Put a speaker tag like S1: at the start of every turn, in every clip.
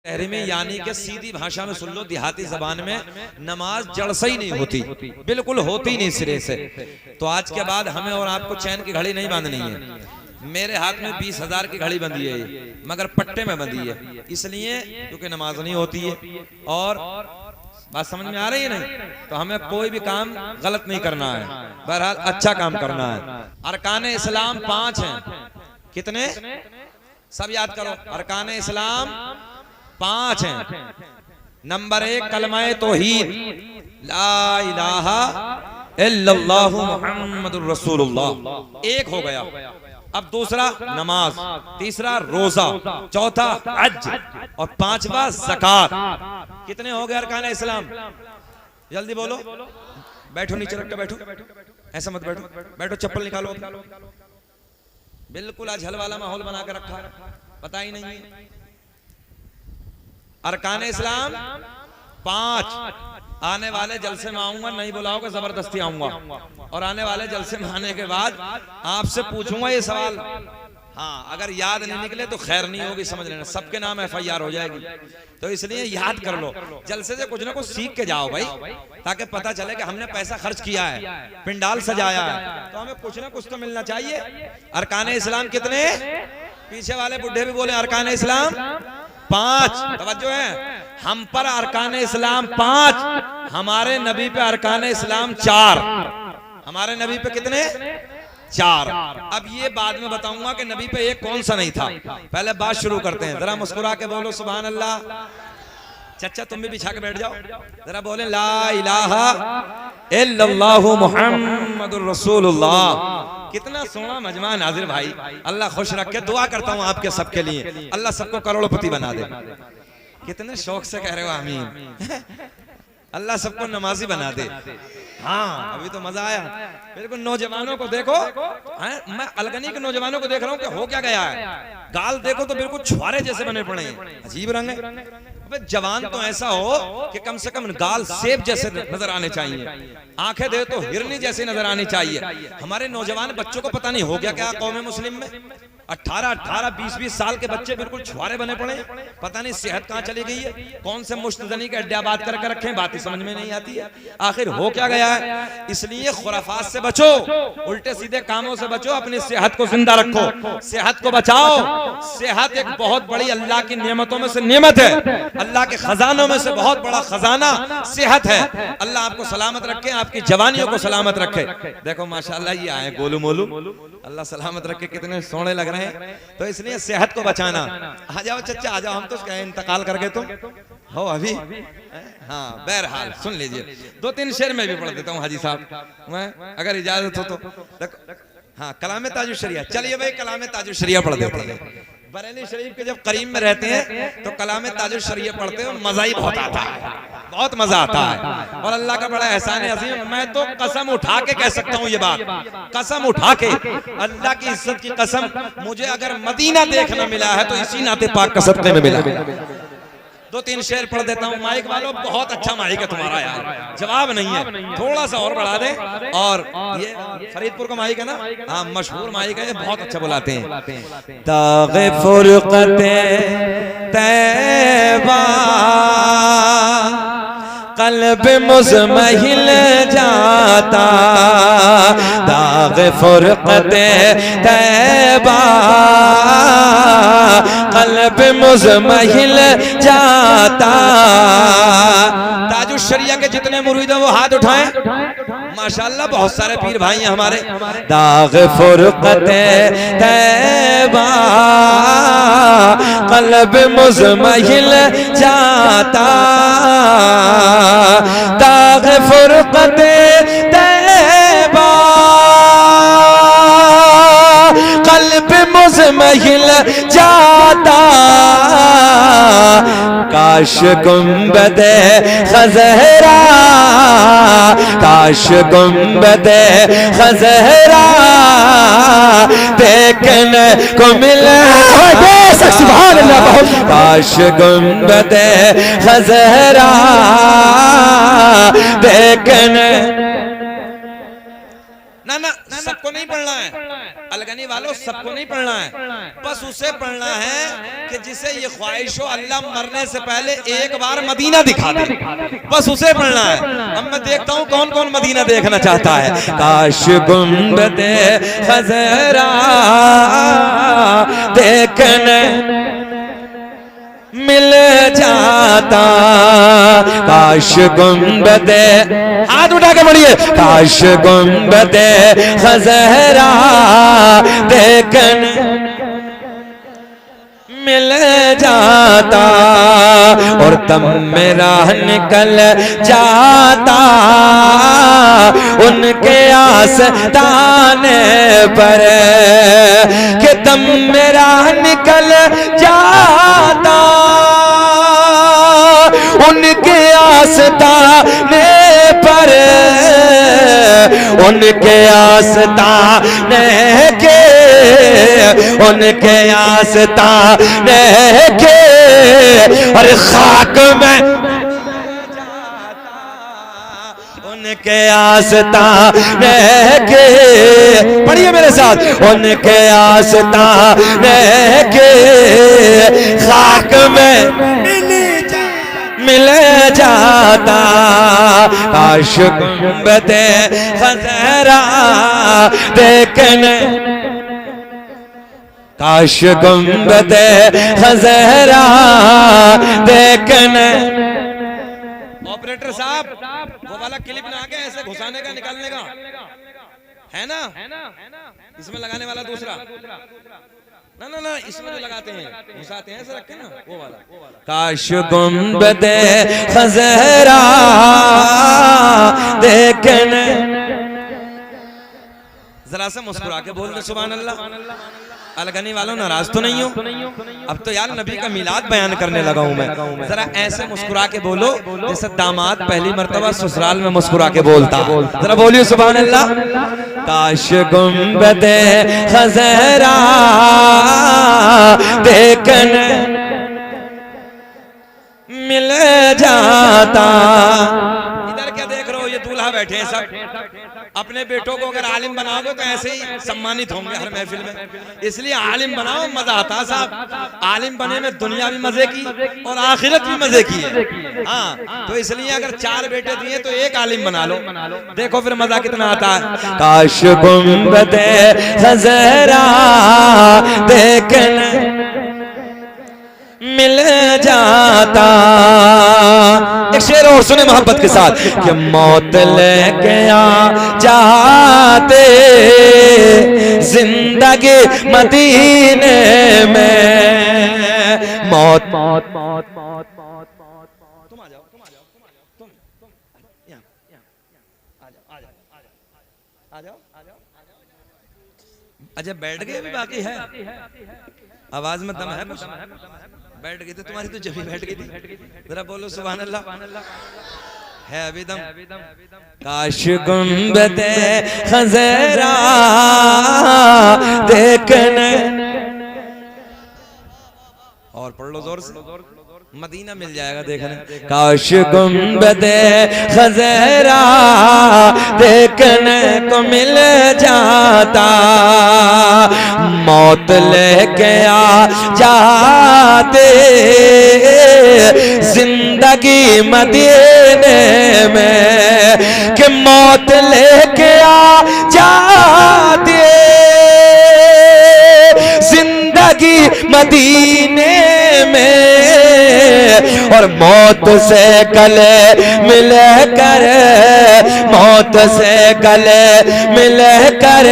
S1: शहरी में यानी कि सीधी भाषा में सुन लो, देहाती जबान में, नमाज जड़ से ही नहीं होती, बिल्कुल होती नहीं सिरे से। तो आज के बाद हमें और आपको चैन की घड़ी नहीं बांधनी है। मेरे हाथ में 20,000 की घड़ी बंधी है, मगर पट्टे में बंधी है, इसलिए क्योंकि नमाज नहीं होती है। और बात समझ में आ रही है नहीं? तो हमें कोई भी काम गलत नहीं करना है, बहरहाल अच्छा काम करना है। अरकान इस्लाम 5 हैं। कितने? सब याद करो। अरकान इस्लाम 5 हैं। नंबर 1 कलमाए तौहीद, ला इलाहा इल्लल्लाहु मुहम्मदुर रसूलुल्लाह, एक हो गया। अब दूसरा नमाज, तीसरा रोजा, चौथा हज और 5वां ज़कात। कितने हो गए अरकान इस्लाम? जल्दी बोलो। बैठो, नीचे रख के बैठो, ऐसा मत बैठो, बैठो, चप्पल निकालो। बिल्कुल आज हल वाला माहौल बना के रखा, पता ही नहीं है। अरकान इस्लाम 5। आने वाले जलसे में आऊंगा, नहीं बुलाओगे जबरदस्ती आऊंगा। और आने वाले जलसे में आने के बाद आपसे पूछूंगा ये सवाल। हाँ, अगर याद नहीं निकले तो खैर नहीं होगी, समझ लेना, सबके नाम FIR हो जाएगी। तो इसलिए याद कर लो, जलसे से कुछ ना कुछ सीख के जाओ भाई, ताकि पता चले कि हमने पैसा खर्च किया है, पिंडाल सजाया है, तो हमें कुछ ना कुछ तो मिलना चाहिए। अरकान इस्लाम कितने? पीछे वाले बुढ़े भी बोले अरकान इस्लाम 5। तवज्जो है, हम पर अरकान इस्लाम 5, हमारे नबी पे अरकान इस्लाम 4। हमारे नबी पे कितने? 4। अब ये बाद में बताऊंगा कि नबी पे एक कौन सा नहीं था। पहले बात शुरू करते हैं, जरा मुस्कुरा के बोलो सुभान अल्लाह। चचा तुम भी बिछा के बैठ जाओ, जरा बोले ला इलाहा इल्लल्लाहु मुहम्मदुर रसूलुल्लाह। कितना सोना मजमा नाजिर भाई, अल्लाह खुश रखे। दुआ करता हूँ आपके सबके लिए, अल्लाह सबको करोड़पति बना दे। कितने शौक से कह रहे हो आमीन। अल्लाह सबको नमाजी बना दे। हाँ, अभी तो मजा आया। बिल्कुल नौजवानों को देखो, मैं अलगनी के नौजवानों को देख रहा हूँ कि हो क्या गया है। गाल देखो तो बिल्कुल छुआरे जैसे बने पड़े हैं, अजीब रंग है। अबे जवान तो ऐसा हो कि कम से कम गाल सेब जैसे नजर आने चाहिए, आंखें दे तो हिरनी जैसी नजर आनी चाहिए। हमारे नौजवान बच्चों को पता नहीं हो गया क्या कौम मुस्लिम में। 18, 20 साल के बच्चे बिल्कुल छुआरे बने पड़े, पता नहीं सेहत कहाँ चली गई है। कौन से मुश्तजनी के अड्डा बात करके रखे, बात ही समझ में नहीं आती है। आखिर हो क्या गया है? इसलिए खुराफात से बचो, उल्टे सीधे कामों से बचो, अपनी सेहत को जिंदा रखो, सेहत को बचाओ। सेहत एक बहुत बड़ी अल्लाह की नेमतों में से नेमत है, अल्लाह के खजानों में से बहुत बड़ा खजाना सेहत है। अल्लाह आपको सलामत रखे, आपकी जवानियों को सलामत रखे। देखो माशाल्लाह ये आए गोलू मोलू, अल्लाह सलामत रखे, कितने सोने लग रहे हैं। तो इसलिए सेहत को बचाना। आ जाओ चचा, आ जाओ, हम तो इंतकाल कर गए, तुम हो अभी। हाँ, बहरहाल सुन लीजिए, 2-3 शेर में भी पढ़ देता हूँ हाजी साहब, मैं अगर इजाजत हो तो। हाँ, कलाम ताजुल शरिया, चलिए भाई कलाम ताजुल शरिया पढ़ देते हैं। बरेली शरीफ के जब करीम में रहते हैं तो कलाम ताजुल शरिया पढ़ते हैं, मजा ही बहुत आता है, बहुत मजा आता है। और अल्लाह का बड़ा एहसान है अजीम, मैं तो कसम उठा के कह सकता हूँ ये बात, कसम उठा के, अल्लाह की इज्जत की कसम, मुझे अगर मदीना देखना मिला है तो इसी नाते पाक का सदक़े में मिला। 2-3 शेर पढ़ देता हूँ। माइक वालों बहुत अच्छा माइक है तुम्हारा यार, जवाब नहीं है, थोड़ा सा और बढ़ा दें। और ये फरीदपुर का माइक है ना, हाँ मशहूर माइक है, ये बहुत अच्छा बुलाते हैं। दाग़े फुरक़ते तैबा क़ल्ब मुज़महिल जाता, दाग़े फुरक़ते तैबा क़ल्ब मुज़महिल जाता। ताजुल शरिया के जितने मुरीद हैं वो हाथ उठाएं। माशाल्लाह बहुत सारे पीर भाई हैं हमारे। दाग़े फुरक़ते तैबा क़ल्ब मुज़महिल जाता, दाग़े फुरक़ते तैबा क़ल्ब मुज़महिल जाता। काश गुंबदे खज़हरा, काश गुंबदे खज़हरा देखने को मिले। सुभान अल्लाह। काश गुंबदे खज़हरा देखने, ना सबको नहीं पढ़ना है, अलगनी वालों सबको नहीं पढ़ना है, बस उसे पढ़ना है कि जिसे ये ख्वाहिश हो अल्लाह मरने से पहले एक बार मदीना दिखा दे, बस उसे पढ़ना है। अब मैं देखता हूँ कौन कौन मदीना देखना चाहता है। काश गुंबदे खज़रा देखने मिल जाता, काश गुंबदे, हाथ उठा के पढ़िए, काश गुंबदे खज़रा देखने मिल जाता और तब मेरा निकल जाता उनके आस्ताने पर, कि दम मेरा निकल जाता उनके आस्ताने पर, उनके आस्ताने के, उनके आस्ताने के, अरे खाक में उनके आस्ताने के, पढ़िए मेरे साथ, उनके आस्ताने के खाक में मिल जाता, काश गुंबदे खज़रा देखने, काश गुंबदे खज़रा देखने। ऑपरेटर साहब वो वाला क्लिप ना आगे ऐसे घुसाने का निकालने का है ना, इसमें लगाने वाला दूसरा ना ना ना, इसमें जो लगाते हैं घुसाते हैं ऐसे रख के ना, वो वाला। काश गुंबदे खज़रा देखने, जरा सा मुस्कुरा के बोल दे सुभान अल्लाह। अलगनी वालों नाराज तो नहीं हो? अब तो यार नबी का मिलाद बयान करने लगा हूं मैं, जरा ऐसे मुस्कुरा के बोलो जैसे दामाद पहली मर्तबा ससुराल में मुस्कुरा के बोलता, जरा बोलिए सुभान अल्लाह। काश गुंबदे खज़रा देखने मिल जाता। इधर क्या देख रहे हो, ये दूल्हा बैठे हैं सब, अपने बेटों को अगर आलिम बनाओगे तो ऐसे ही सम्मानित होंगे हर महफिल में, इसलिए आलिम बनाओ, मजा आता साहब। आलिम बने में दुनिया भी मजे की और आखिरत भी मजे की है। हाँ, तो इसलिए अगर 4 बेटे दिए तो एक आलिम बना लो, देखो फिर मजा कितना आता है। काश गुंबदे खज़रा देखने मिल जाता। एक शेर और सुने मोहब्बत के साथ, कि मौत लेके आ जाते जिंदगी मदीने में, मौत मौत मौत मौत मौत मौत, तुम आ जाओ, तुम आ जाओ, तुम यहाँ आ जाओ, आ जाओ, आ जाओ, आ जाओ। अच्छा बैठ गए, अभी बाकी है, आवाज में दम है कुछ? बैठ गई थी तुम्हारी तो जभी बैठ गई थी, जरा बोलो सुभान अल्लाह। है अभी दम? काश गुंबदे खज़रा देखने, और पढ़ लो जोर से, मदीना मिल जाएगा देखने। काश गुंबदे खज़रा देखने को मिल जाता, मौत लेके आ जाते जिंदगी मदीने में, कि मौत लेके आ जाते जिंदगी मदीने में, और मौत से गले मिल कर, मौत से गले मिल कर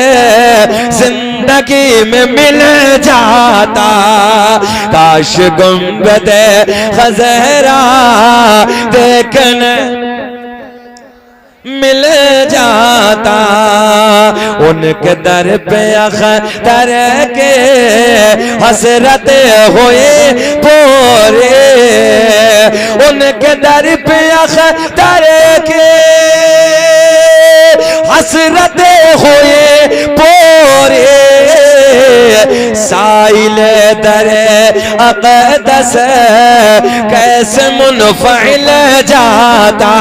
S1: जिंदगी में मिल जाता। काश गुंबदे खज़रा देखने मिल जाता, उनके दर पे अख्तर के हसरत हुए पूरे, उनके दर पे अख्तर के हसरत हुए पूरे, साइल दरे अक़दस कैसे मुनफ़इल जाता,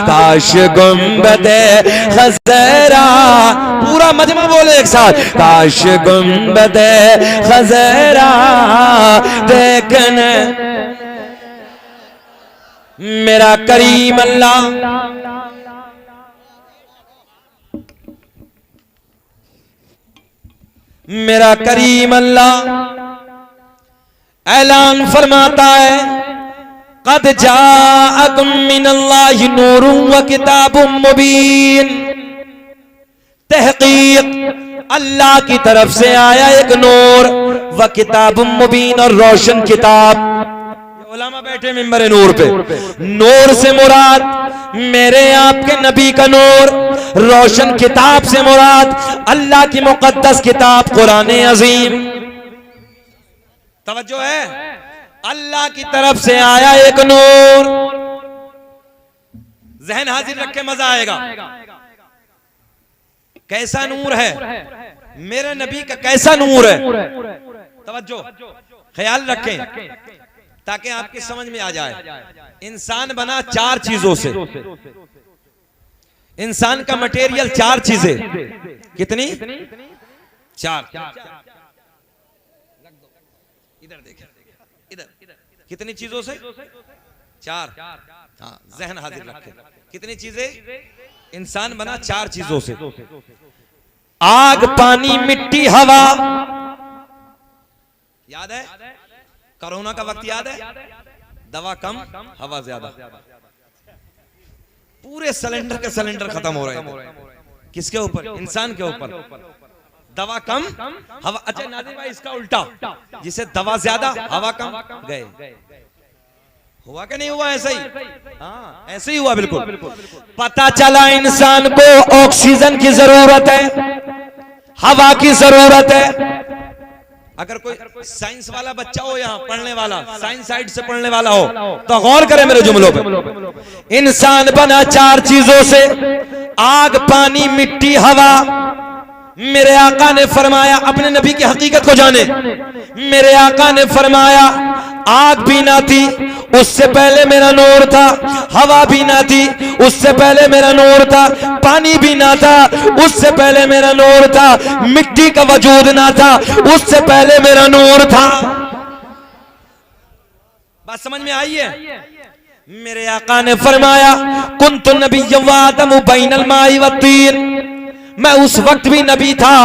S1: काश गुंबदे खज़रा, पूरा मजमा बोले एक साथ, काश गुंबदे खज़रा देखने मेरा करीम अल्लाह। मेरा करीम अल्लाह ऐलान फरमाता है, क़द जाअकुम मिनल्लाहि नूरुन व किताबुम मुबीन, तहक़ीक़ अल्लाह की तरफ से आया एक नूर, व किताबुम मुबीन और रोशन किताब। उलमा बैठे मिंबर नूर पे, नूर से मुराद मेरे आपके नबी का नूर, रोशन किताब से मुराद अल्लाह की मुक़द्दस किताब कुरान अजीम। तवज्जो है, अल्लाह की तरफ से आया एक नूर। जहन हाजिर रख के मजा आएगा। कैसा नूर है मेरे नबी का, कैसा नूर है। तवज्जो, ख्याल रखें ताकि आपकी समझ में आ जाए। इंसान बना चार चीजों से, इंसान का मटेरियल चार चीजें, कितनी? चार। इधर देखें, इधर कितनी चीजों से? चार। हाँ, जहन हाजिर रखें। कितनी चीजें? इंसान बना चार चीजों से, आग, पानी, मिट्टी, हवा। याद है कोरोना का वक्त? याद है? दवा कम हवा ज्यादा, पूरे सिलेंडर के सिलेंडर खत्म हो रहे थे। किसके ऊपर? इंसान के ऊपर। दवा कम हवा। अच्छा नाज़िर भाई, इसका उल्टा, जिसे दवा ज्यादा हवा कम, गए। हुआ कि नहीं हुआ? ऐसा ही, हाँ ऐसे ही हुआ। बिल्कुल। पता चला इंसान को ऑक्सीजन की जरूरत है, हवा की जरूरत है। अगर कोई साइंस वाला बच्चा हो यहाँ पढ़ने वाला, साइंस साइड से पढ़ने वाला हो, तो गौर करें मेरे जुमलों पे। इंसान बना चार चीजों से, आग, पानी, मिट्टी, हवा। मेरे आका ने फरमाया, अपने नबी की हकीकत को जाने, मेरे आका ने फरमाया आग भी ना थी उससे पहले मेरा नूर था, हवा भी ना थी उससे पहले मेरा नूर था, पानी भी ना था उससे पहले मेरा नूर था, मिट्टी का वजूद ना था उससे पहले मेरा नूर था। बात समझ में आई है? मेरे आका ने फरमाया कुन्तु नबिय्यन व आदमु बैनल माई वत्तीन, मैं उस वक्त भी नबी था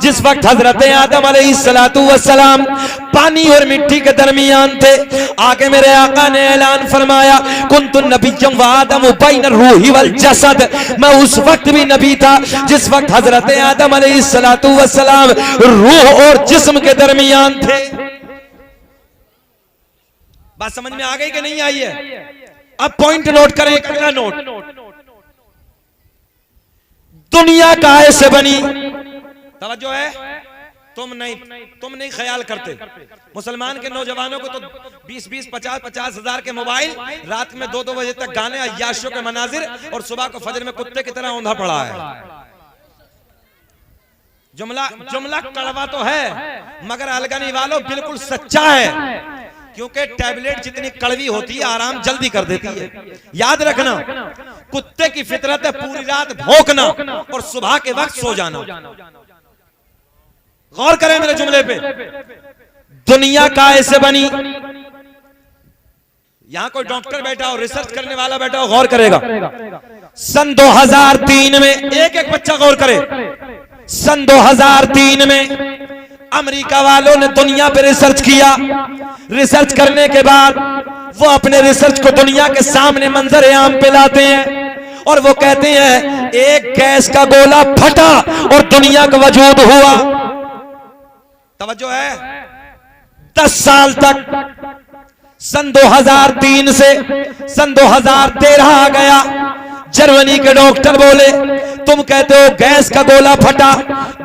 S1: जिस वक्त हजरत आदम अलैहिस्सलातु वस्सलाम पानी और मिट्टी के दरमियान थे। आगे मेरे आका ने ऐलान फरमाया कुन्तु नबिय्यन व आदमु बैनर रूही वल जसद, मैं उस वक्त भी नबी था जिस वक्त हजरत आदम अलैहिस्सलातु वस्सलाम रूह और जिस्म के दरमियान थे। बात समझ में आ गई कि नहीं आई है? अब पॉइंट नोट करें, एक अगला नोट। दुनिया काहे से बनी? तवज्जो है? तुम नहीं ख्याल करते। मुसलमान के नौजवानों को तो 20-20, 50-50 हजार के मोबाइल, रात में 2-2 बजे तक गाने, अय्याशियों के मनाजिर, और सुबह को फजर में कुत्ते की तरह औंधा पड़ा है। जुमला कड़वा तो है मगर अलगनी वालों बिल्कुल सच्चा है, क्योंकि टैबलेट जितनी कड़वी होती है आराम जल्दी कर देती है। याद रखना, कुत्ते की फितरत है पूरी रात भौंकना और सुबह के वक्त सो जाना। गौर करें मेरे जुमले पे। दुनिया काहे से बनी? यहां कोई डॉक्टर बैठा हो, रिसर्च करने वाला बैठा हो, गौर करेगा। सन 2003 में, एक बच्चा गौर करे, सन 2003 में अमेरिका वालों ने दुनिया पे रिसर्च किया। रिसर्च करने के बाद वो अपने रिसर्च को दुनिया के सामने मंजर आम पे लाते हैं और वो कहते हैं एक गैस का गोला फटा और दुनिया का वजूद हुआ। तवज्जो है? 10 साल तक, सन 2003 से सन 2013 आ गया। जर्मनी के डॉक्टर बोले तुम कहते हो गैस का गोला फटा,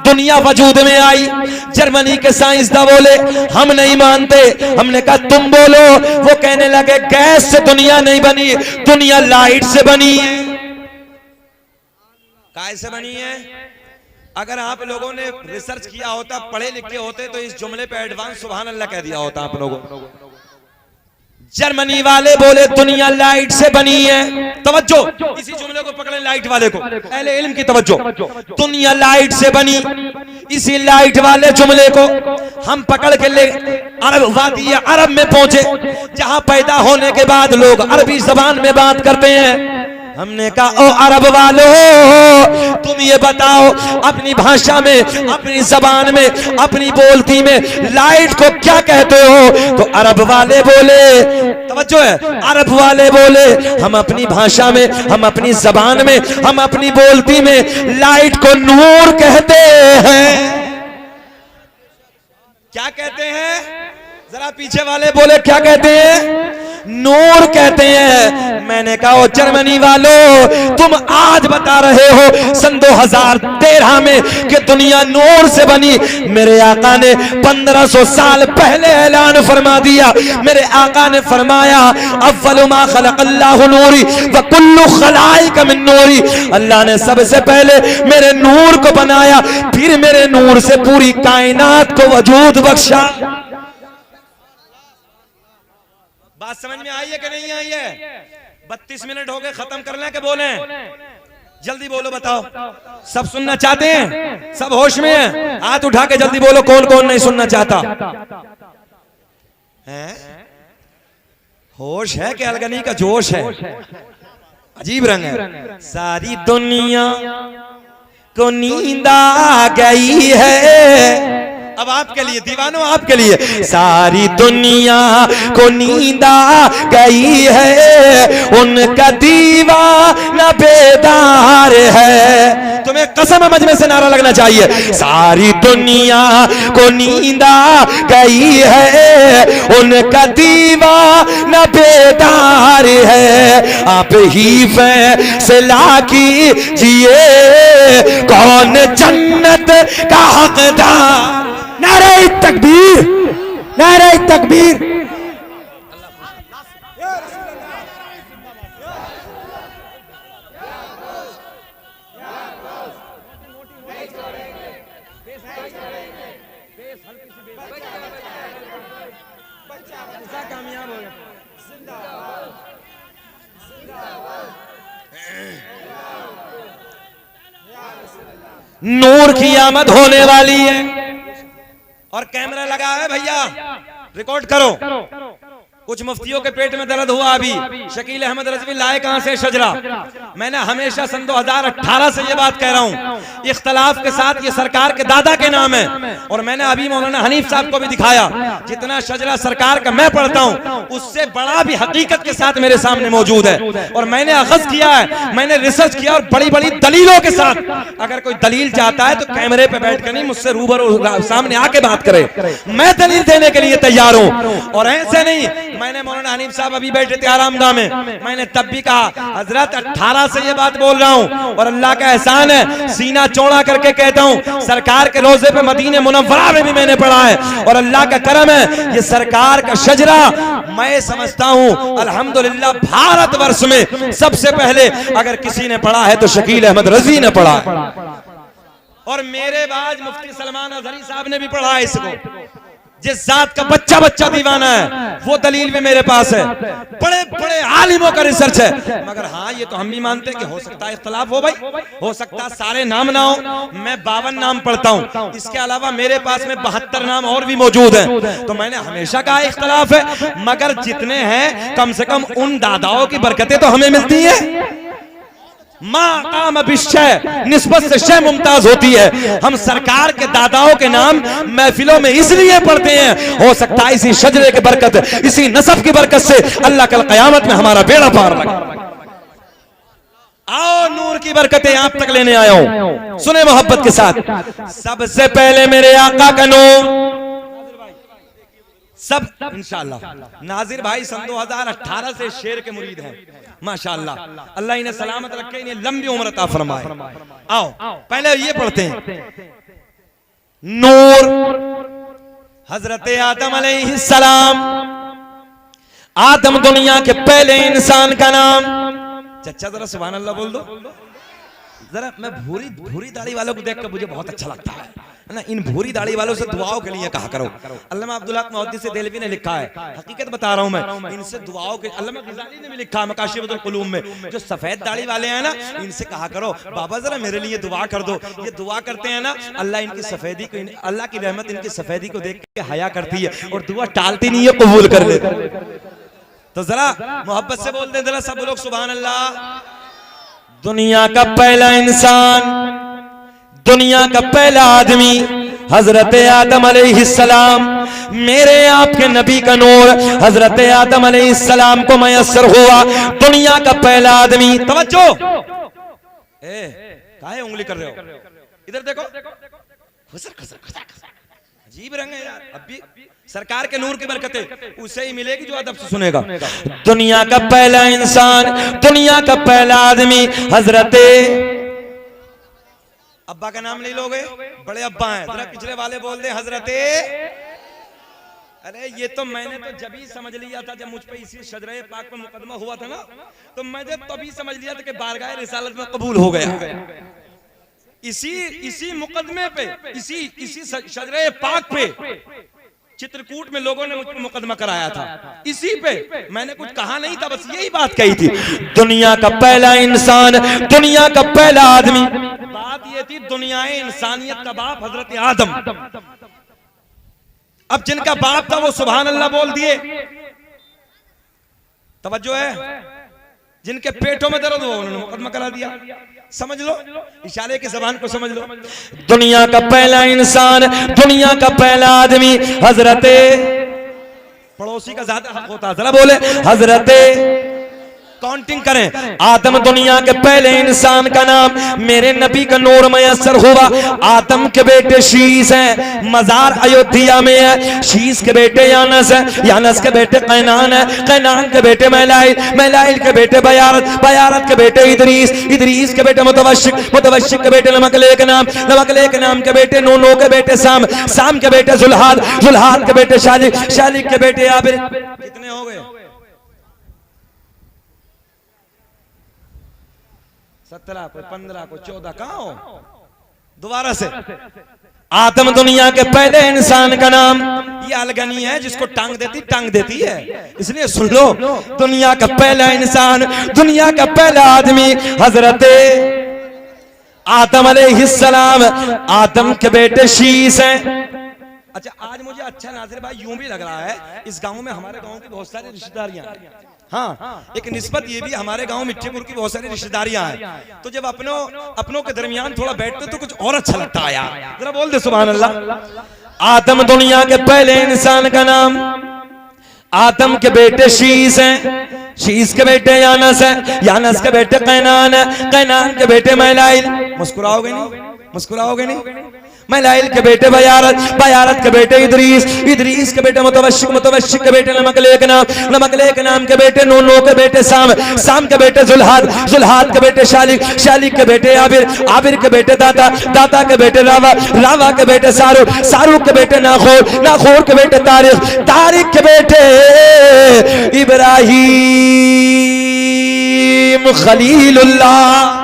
S1: दुनिया वजूद में आई। जर्मनी के साइंसदान बोले हम नहीं मानते। हमने कहा तुम बोलो। वो कहने लगे गैस से दुनिया नहीं बनी, दुनिया लाइट से बनी है। काय से बनी है? अगर आप लोगों ने रिसर्च किया होता, पढ़े लिखे होते, तो इस जुमले पे एडवांस सुभान अल्लाह कह दिया होता आप लोगों। जर्मनी वाले बोले दुनिया लाइट से बनी है। तवज्जो, इसी जुमले को पकड़े, लाइट वाले को, अहले इल्म की तवज्जो। दुनिया लाइट से बनी, इसी लाइट वाले जुमले को हम पकड़ के ले अरब वादी अरब में पहुंचे, जहां पैदा होने के बाद लोग अरबी जबान में बात करते हैं। हमने कहा ओ अरब वालों, तुम ये बताओ अपनी भाषा में, अपनी जबान में, अपनी बोलती में लाइट को क्या कहते हो? तो अरब वाले बोले, तवज्जो है, अरब वाले बोले हम अपनी भाषा में, हम अपनी जबान में, हम अपनी बोलती में लाइट को नूर कहते हैं। क्या कहते हैं? जरा पीछे वाले बोले क्या कहते हैं? नूर कहते हैं। मैंने कहा जर्मनी वालों, तुम आज बता रहे हो सन 2013 में कि दुनिया नूर से बनी। मेरे आका ने 1500 साल पहले ऐलान फरमा दिया। मेरे आका ने फरमाया अव्वलु मा खलक़ल्लाहु नूरी व कुल्लु खलाइक मिन नूरी। अल्लाह ने सबसे पहले मेरे नूर को बनाया, फिर मेरे नूर से पूरी कायनात को वजूद बख्शा। बात समझ में आई है कि नहीं आई है? 32 मिनट हो गए, खत्म कर लें कि बोले? जल्दी बोलो, बताओ। सब सुनना चाहते हैं? सब होश में हैं? हाथ उठा के जल्दी बोलो, कौन कौन नहीं सुनना चाहता है? होश है कि अलगनी का जोश है? अजीब रंग है। सारी दुनिया को नींद आ गई है। अब आपके लिए दीवानों, आपके लिए, सारी दुनिया को नींद आ गई है, उनका दीवाना बेदार है। तुम्हें कसम मजमे से नारा लगना चाहिए, सारी दुनिया को नींद आ गई है, उनका दीवाना बेदार है। आप ही फैसला कीजिए कौन जन्नत का हकदार। नारे तकबीर, नारे तकबीर। नूर की आमद होने वाली है और कैमरा लगा है भैया, रिकॉर्ड करो। कुछ मुफ्तियों के पेट में दर्द हुआ अभी। शकील अहमद रजवी लाए कहां से शजरा? मैंने हमेशा सन 2018 से ये बात कह रहा हूं, इख्तलाफ के साथ ये सरकार के दादा के नाम है। और मैंने अभी मौलाना हनीफ साहब को भी दिखाया, जितना शजरा सरकार का मैं पढ़ता हूं उससे बड़ा भी हकीकत के साथ मेरे सामने मौजूद है। और मैंने अखज़ किया है, मैंने रिसर्च किया और बड़ी बड़ी दलीलों के साथ। अगर कोई दलील चाहता है तो कैमरे पे बैठ कर नहीं, मुझसे रूबरू सामने आके बात करे। मैं दलील देने के लिए तैयार हूं। और ऐसे नहीं, मैंने मौलाना हनीफ साहब अभी बैठे थे आरामगाह में, मैंने तब भी कहा हजरत 18 से ये बात बोल रहा हूं और अल्लाह का एहसान है, सीना चौड़ा करके कहता हूं, सरकार के रोजे पे मदीने मुनव्वरा में भी मैंने पढ़ा है। और अल्लाह का करम है, ये सरकार का शजरा मैं समझता हूं अल्हम्दुलिल्लाह भारतवर्ष में सबसे पहले अगर किसी ने पढ़ा है तो शकील अहमद रजी ने पढ़ा है। और मेरे बाद मुफ्ती सलमान अजहरी साहब ने भी पढ़ा है इसको। जिस जात का बच्चा बच्चा दीवाना है वो दलील भी मेरे पास है। बड़े बड़े आलिमों का रिसर्च है। मगर हाँ, ये तो हम भी मानते हैं कि हो सकता है इख्तलाफ हो भाई, हो सकता है सारे नाम ना हो। मैं 52 नाम पढ़ता हूँ, इसके अलावा मेरे पास में 72 नाम और भी मौजूद हैं। तो मैंने हमेशा कहा इख्तलाफ है, मगर जितने हैं कम से कम उन दादाओं की बरकतें तो हमें मिलती है। माकाम बिशय निस्बत से शय मुमताज होती है। हम सरकार के दादाओं के नाम महफिलों में इसलिए पढ़ते हैं, हो सकता है इसी शजरे की बरकत, इसी नसब की बरकत से अल्लाह कल क़यामत में हमारा बेड़ा पार लगे। आओ नूर की बरकतें आप तक लेने आया हूं, सुने मोहब्बत के साथ। सबसे पहले मेरे आका का नूर सब इंशाअल्लाह। नाजिर भाई सन 2018 से शेर के मुरीद हैं माशाअल्लाह। अल्लाह इन्हें सलामत रखे, इन्हें लंबी उम्र अता फरमाए। आओ पहले ये पढ़ते हैं। नूर हजरत आदम अलैहिस्सलाम, आदम दुनिया के पहले इंसान का नाम। चचा जरा सुभान अल्लाह बोल दो, जरा मैं भूरी भूरी दाढ़ी वालों को देखकर मुझे बहुत अच्छा लगता है ना। इन भूरी दाढ़ी वालों से दुआओं के लिए कहा करो। अल्लामा अब्दुल हक मुहद्दिस देहलवी ने लिखा है, हकीकत बता रहा हूं मैं, इनसे दुआओं के, अल्लामा ग़ज़ाली ने भी लिखा है मकाशिफुल क़ुलूब में, जो सफेद दाढ़ी वाले हैं ना, इनसे कहा करो बाबा जरा मेरे लिए दुआ कर दो। ये दुआ करते हैं ना, अल्लाह इनकी सफेदी को, अल्लाह की रहमत इनकी सफेदी को देख के हया करती है और दुआ टालती नहीं है, कबूल कर लेती है। तो जरा मोहब्बत से बोल दे जरा सब लोग सुभान अल्लाह। दुनिया का पहला इंसान, दुनिया का पहला आदमी हजरत आदम अलैहिस्सलाम, मेरे आपके नबी का नूर हजरत आदम अलैहिस्सलाम को मयस्सर हुआ। दुनिया का पहला आदमी, तवज्जो, काहे उंगली कर रहे हो, इधर देखो, खुसर खुसर खुसर खुसर, अजीब रंग है यार। अब भी सरकार के नूर की बरकतें उसे ही मिलेगी जो अदब से सुनेगा। दुनिया का पहला इंसान, दुनिया का पहला आदमी हजरत, अब्बा का नाम नहीं लोगे, बड़े अब्बा हैं, जरा पिछले वाले बोल दे हजरत। अरे ये तो मैंने तो जब ही समझ लिया था जब मुझ पे इसी शजरे पाक पर मुकदमा हुआ था ना, तो मैंने तभी समझ लिया था कि बारगाह रिसालत में कबूल हो गया। इसी मुकदमे पे, इसी शजरे पाक पे चित्रकूट में लोगों ने मुझ पर मुकदमा कराया था। इसी पे मैंने कुछ कहा नहीं था, बस यही बात कही थी। दुनिया का पहला इंसान, दुनिया का पहला आदमी, बात ये थी दुनिया इंसानियत का बाप हजरत आदम। अब जिनका बाप था वो सुभान अल्लाह बोल दिए, तवज्जो है, जिनके पेटों में दर्द हुआ उन्होंने मुकदमा करा दिया। समझ लो, इशारे की जबान को समझ लो। दुनिया का पहला इंसान, दुनिया का पहला आदमी हजरत, पड़ोसी का ज्यादा हक होता है, जरा बोले हजरत, काउंटिंग करें। आदम दुनिया के पहले इंसान का नाम, मेरे नबी का नूर मयस्सर हुआ। आदम के बेटे शीस हैं, मजार अयोध्या में है। शीस के बेटे यानस है, यानस के बेटे कैनान है, कैनान के बेटे मैलाइल, मैलाइल के बेटे बयारत, बयारत के बेटे इदरीस, इदरीस के बेटे मुतवश्शिक, मुतवश्शिक के बेटे नमकलेक नाम, नमकलेक नाम के बेटे नूनो के बेटे साम, साम के बेटे जुल्हाद, जुल्हाद के बेटे शालिक, शालिक के बेटे आबिर। कितने हो गए? 17, कोई 15, कोई 14, कहां हो? दोबारा से। आदम दुनिया के पहले इंसान का नाम, ये अलगनी है जिसको टांग देती है, इसलिए सुन लो। दुनिया का पहला इंसान, दुनिया का पहला आदमी हजरत आदम अलैहिस्सलाम, आदम के बेटे शीस हैं। अच्छा, आज मुझे अच्छा नाज़िर भाई यूं भी लग रहा है, इस गांव में हमारे गांव की बहुत सारी रिश्तेदारियां, हाँ, एक निस्बत ये भी हमारे गांव मिट्टीपुर की बहुत सारी रिश्तेदारियां हैं। तो जब अपनों के दरमियान थोड़ा बैठते तो कुछ और अच्छा लगता है यार, जरा बोल दे सुभान अल्लाह। आदम दुनिया के पहले इंसान का नाम, आदम के बेटे शीस हैं, शीस के बेटे यानस हैं, यानस के बेटे कैनान है, कैनान के बेटे मैलाइल, मुस्कुराओगे नहीं, मुस्कुराओगे नहीं, मैलाइल के बेटे बयारत, बयारत के बेटे इदरीस, इदरीस के बेटे मुतवश्शिक, मुतवश्शिक के बेटे नमकलेक नाम, नमकलेक नाम के बेटे नूनो के बेटे साम, साम के बेटे जुल्हाद, जुल्हाद के बेटे शालिक, शालिक के बेटे आबिर, आबिर के बेटे दाता, दाता के बेटे रावा, रावा के बेटे सारुक, सारुक के बेटे नाखोर, नाखोर के बेटे तारिक, तारिक के बेटे इब्राहिम खलीलुल्लाह,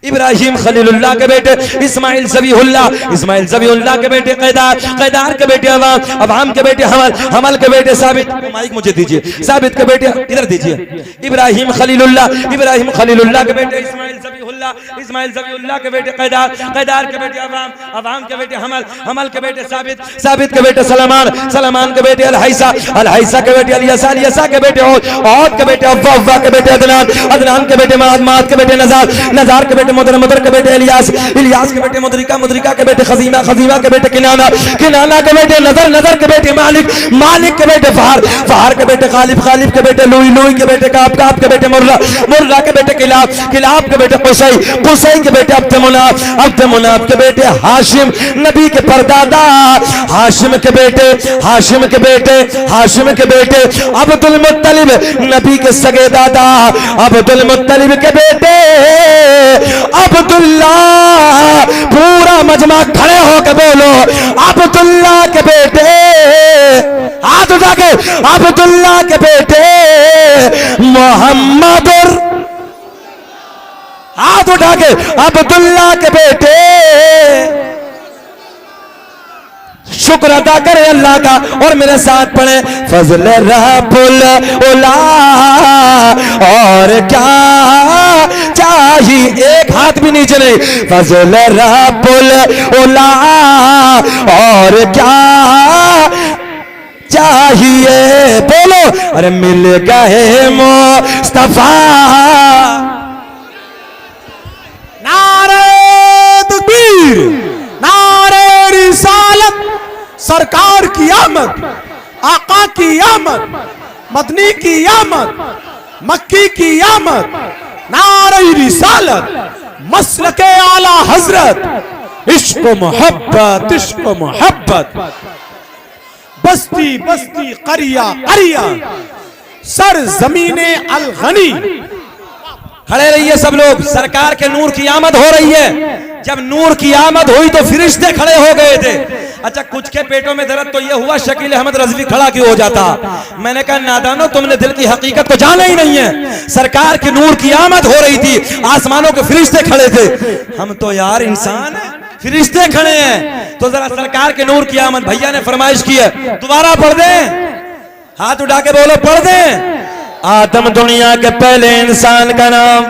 S1: इब्राहिम खलीलुल्लाह के बेटे इस्माइल ज़बीहुल्लाह, इस्माइल ज़बीहुल्लाह के बेटे कैदार, कैदार के बेटे अवाम, अवाम के बेटे हमल, हमल के बेटे साबित, माइक मुझे दीजिए, साबित के बेटे इधर दीजिए, इब्राहिम खलीलुल्लाह, इब्राहिम खलीलुल्लाह के बेटे इस्माइल ज़बीहुल्लाह, इस्माइल ज़बीहुल्लाह के बेटे कैदार, कैदार के बेटे अवाम, अवाम के बेटे हमल, हमल के बेटे साबित, साबित के बेटे सलमान, सलमान के बेटे अलहैसा, अलहैसा के बेटे अलियसा, अलियसा के बेटे औद के बेटे अव्वा, अव्वा के बेटे अदनान, अदनान के बेटे माद, माद के बेटे नज़ार, नज़ार के बेटे मुदर, मुदर के बेटे इलियास, इलियास के बेटे मुदरिका, मुदरिका के बेटे खजीमा, खजीमा के बेटे किनाना, किनाना के बेटे नजर, नजर के बेटे मालिक, मालिक के बेटे फहर, फहर के बेटे खालिब, खालिब के बेटे लुई, लुई के बेटे काब, काब के बेटे मुर्रा, मुर्रा के बेटे किलाब, किलाब के बेटे कुसै, कुसै के बेटे अब्द मुनाफ, अब्द मुनाफ के बेटे हाशिम, नबी के परदादा हाशिम के बेटे, हाशिम के बेटे, हाशिम के बेटे अब्दुल मुत्तलिब, नबी के सगे दादा अब्दुल मुत्तलिब के बेटे अब्दुल्ला। पूरा मजमा खड़े होकर बोलो अब्दुल्ला के बेटे, हाथ उठा के अब्दुल्ला के बेटे मोहम्मद, हाथ
S2: अदा के अब्दुल्ला के बेटे, शुक्र अदा करे अल्लाह का। और मेरे साथ पढ़े फजल रब्बुल उला, और क्या चाहिए, एक हाथ भी नीचे नहीं, फजल रब्बुल उला, और क्या चाहिए, बोलो, अरे मिल गए मुस्तफा। नारे तकबीर, नारे रिसालत, सरकार की आमद, आका की आमद, मदनी की आमद, मक्की की आमद, नारे रिसालत, मसलके आला हजरत, इश्क मोहब्बत, इश्क मोहब्बत, बस्ती बस्ती करिया करिया, सर जमीने अल गनी। खड़े रहिए सब लोग, सरकार के नूर की आमद हो रही है। जब नूर की आमद हुई तो फरिश्ते खड़े हो गए थे। अच्छा, कुछ के पेटों में दर्द तो यह हुआ शकील अहमद रजवी खड़ा क्यों हो जाता। मैंने कहा नादानो, तुमने दिल की हकीकत को जाना ही नहीं है। सरकार के नूर की आमद हो रही थी, आसमानों के फरिश्ते खड़े थे। हम तो यार इंसान हैं, फरिश्ते खड़े हैं, तो जरा सरकार के नूर की आमद। भैया ने फरमाइश की है, दोबारा पढ़ दें, हाथ उठा के बोलो, पढ़ दें। आदम दुनिया के पहले इंसान का नाम,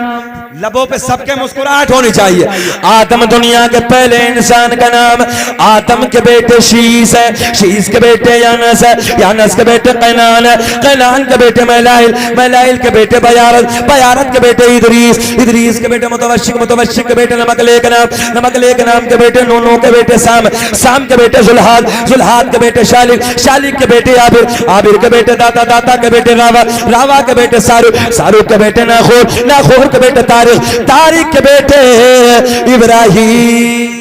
S2: लबों पे सबके मुस्कुराहट होनी चाहिए। आदम दुनिया के पहले इंसान का नाम, आदम के बेटे शीस है, शीस के बेटे यानस है, यानस के बेटे कैनान है, कैनान के बेटे मैलाइल, मैलाइल के बेटे बयारत, बयारत के बेटे इदरीस, इदरीस के बेटे मुतवश्शिक, मुतवश्शिक के बेटे नमकलेक नाम, नमकलेक नाम के बेटे नूनो के बेटे साम, साम के बेटे जुल्हाद, जुल्हाद के बेटे शालिक, शालिक के बेटे आबिर, आबिर के बेटे दाता, दाता के बेटे रावा, रावा के बेटे सारुक, सारुक के बेटे नाखूर, नाखूर के बेटे तारिक, तारिक के बेटे इब्राहिम।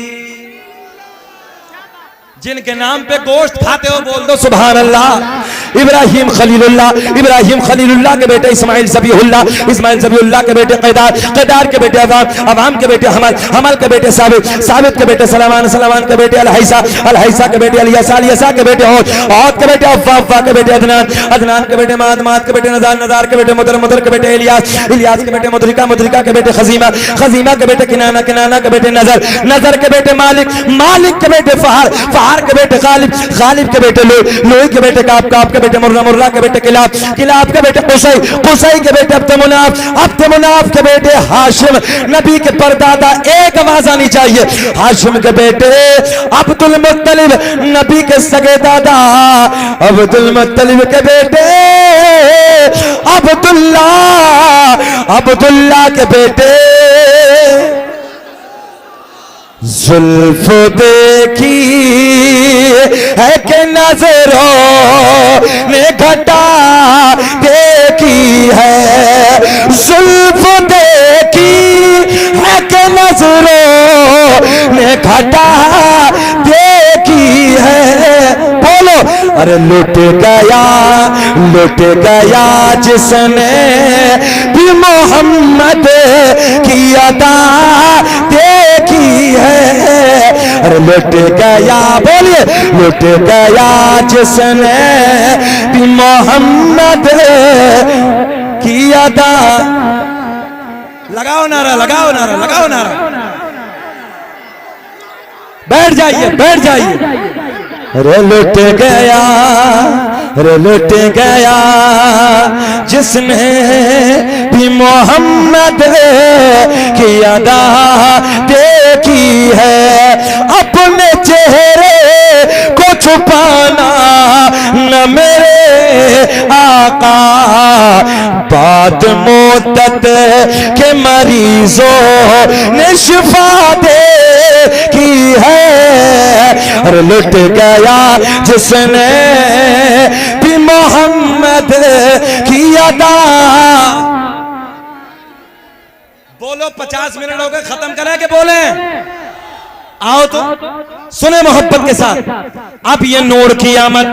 S2: जिनके नाम पे गोश्त खाते हो बोल दो सुभान अल्लाह। इब्राहिम खलीलुल्लाह, इब्राहिम खलीलुल्लाह के बेटे इस्माइल ज़बीहुल्लाह, इस्माइल ज़बीहुल्लाह के बेटे क़ैदार, क़ैदार के बेटे अवाम, अवाम के बेटे हमल, हमल के बेटे साबित, साबित के बेटे सलामान, सलामान के बेटे अलहैसा, अलहैसा के बेटे अलियसा, अलियसा के बेटे औद, औद के बेटे अफ़्फ़ा, अफ़्फ़ा के बेटे अदनान, अदनान के बेटे माद, माद के बेटे नज़ार, नज़ार के बेटे मुदर, मुदर के बेटे इलियास, इलियास के बेटे मुदरिका, मुदरिका के बेटे खज़ीमा, खज़ीमा के बेटे किनाना, किनाना के बेटे नज़र, नज़र के बेटे मालिक, मालिक के बेटे फ़हर, फ़हर के बेटे गालिब, गालिब के बेटे लोई, लोई के बेटे काब, काब के बेटे मुर्रा, मुर्रा के बेटे किलाब, किलाब के बेटे कुसै, कुसै के बेटे अब्दुमुनाफ, अब्दुमुनाफ के बेटे हाशिम। नबी के परदादा एक आवाज आनी चाहिए, हाशिम के बेटे अब्दुल मुत्तलिब, नबी के सगे दादा अब्दुल मुत्तलिब के बेटे अब्दुल्ला, अब्दुल्ला के बेटे जुल्फ देखी है कि नजरों ने घटा देखी है, जुल्फ देखी है कि नजरों ने घटा देखी है। बोलो, अरे लुट गया जिसने भी मोहम्मद की अदा देखी है। अरे लुट गया, बोलिए, लुट गया जिसने भी मोहम्मद की अदा। लगाओ नारा, लगाओ नारा, लगाओ नारा। बैठ जाइए, बैठ जाइए। अरे लुट गया, अरे लुट गया जिसने भी मोहम्मद की अदा देखी है। अपने चेहरे को छुपाना न मेरे आका, बात मुद्दत के मरीजों ने शिफा देखी है। अरे लुट गया जिसने भी मोहम्मद की अदा। बोलो, 50 मिनट हो गए, खत्म करें कि बोले? आओ तो सुने मोहब्बत के साथ। अब ये नूर की आमद,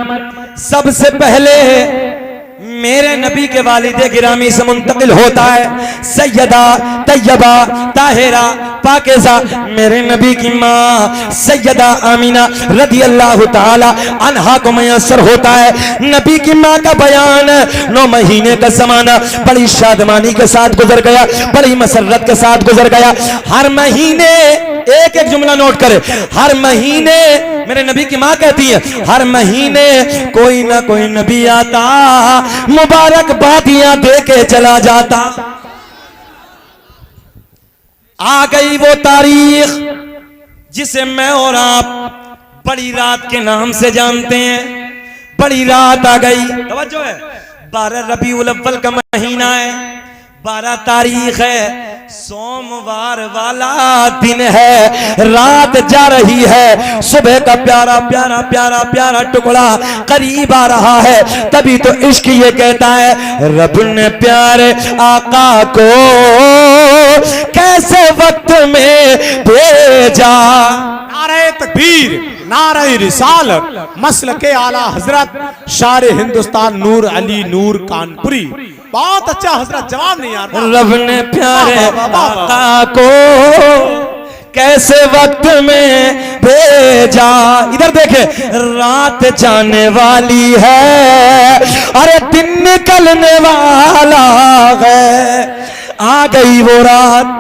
S2: सबसे पहले
S1: मेरे नबी के वालिदे गिरामी से मुंतकिल होता है सैयदा तैयबा ताहिरा पाकीज़ा मेरे नबी की माँ सैयदा आमीना रदी अल्लाह ताला अन्हा को मयसर होता है। नबी की माँ का बयान 9 महीने का ज़माना बड़ी शादमानी के साथ गुजर गया, बड़ी मसरत के साथ गुजर गया। हर महीने एक एक जुमला नोट करे, हर महीने मेरे नबी की माँ कहती है हर महीने कोई ना कोई नबी आता मुबारकबादियां दे के चला जाता। आ गई वो तारीख जिसे मैं और आप बड़ी रात के नाम से जानते हैं। बड़ी रात आ गई, तवज्जो है, 12 रबीउल अव्वल का महीना है, 12 तारीख है, सोमवार वाला दिन है, रात जा रही है, सुबह का प्यारा प्यारा प्यारा प्यारा टुकड़ा करीब आ रहा है। तभी तो इश्क ये कहता है रब ने प्यारे आका को कैसे वक्त में भेजा।
S2: नारे तकबीर, नारे रिसालत, मसलके आला हजरत शार हिंदुस्तान नूर अली नूर कानपुरी। बहुत अच्छा हजरत, जवाब नहीं आ रहा।
S1: रब ने प्यारे आका को कैसे वक्त में भेजा। इधर देखे, रात जाने वाली है, अरे दिन निकलने वाला है। आ गई वो रात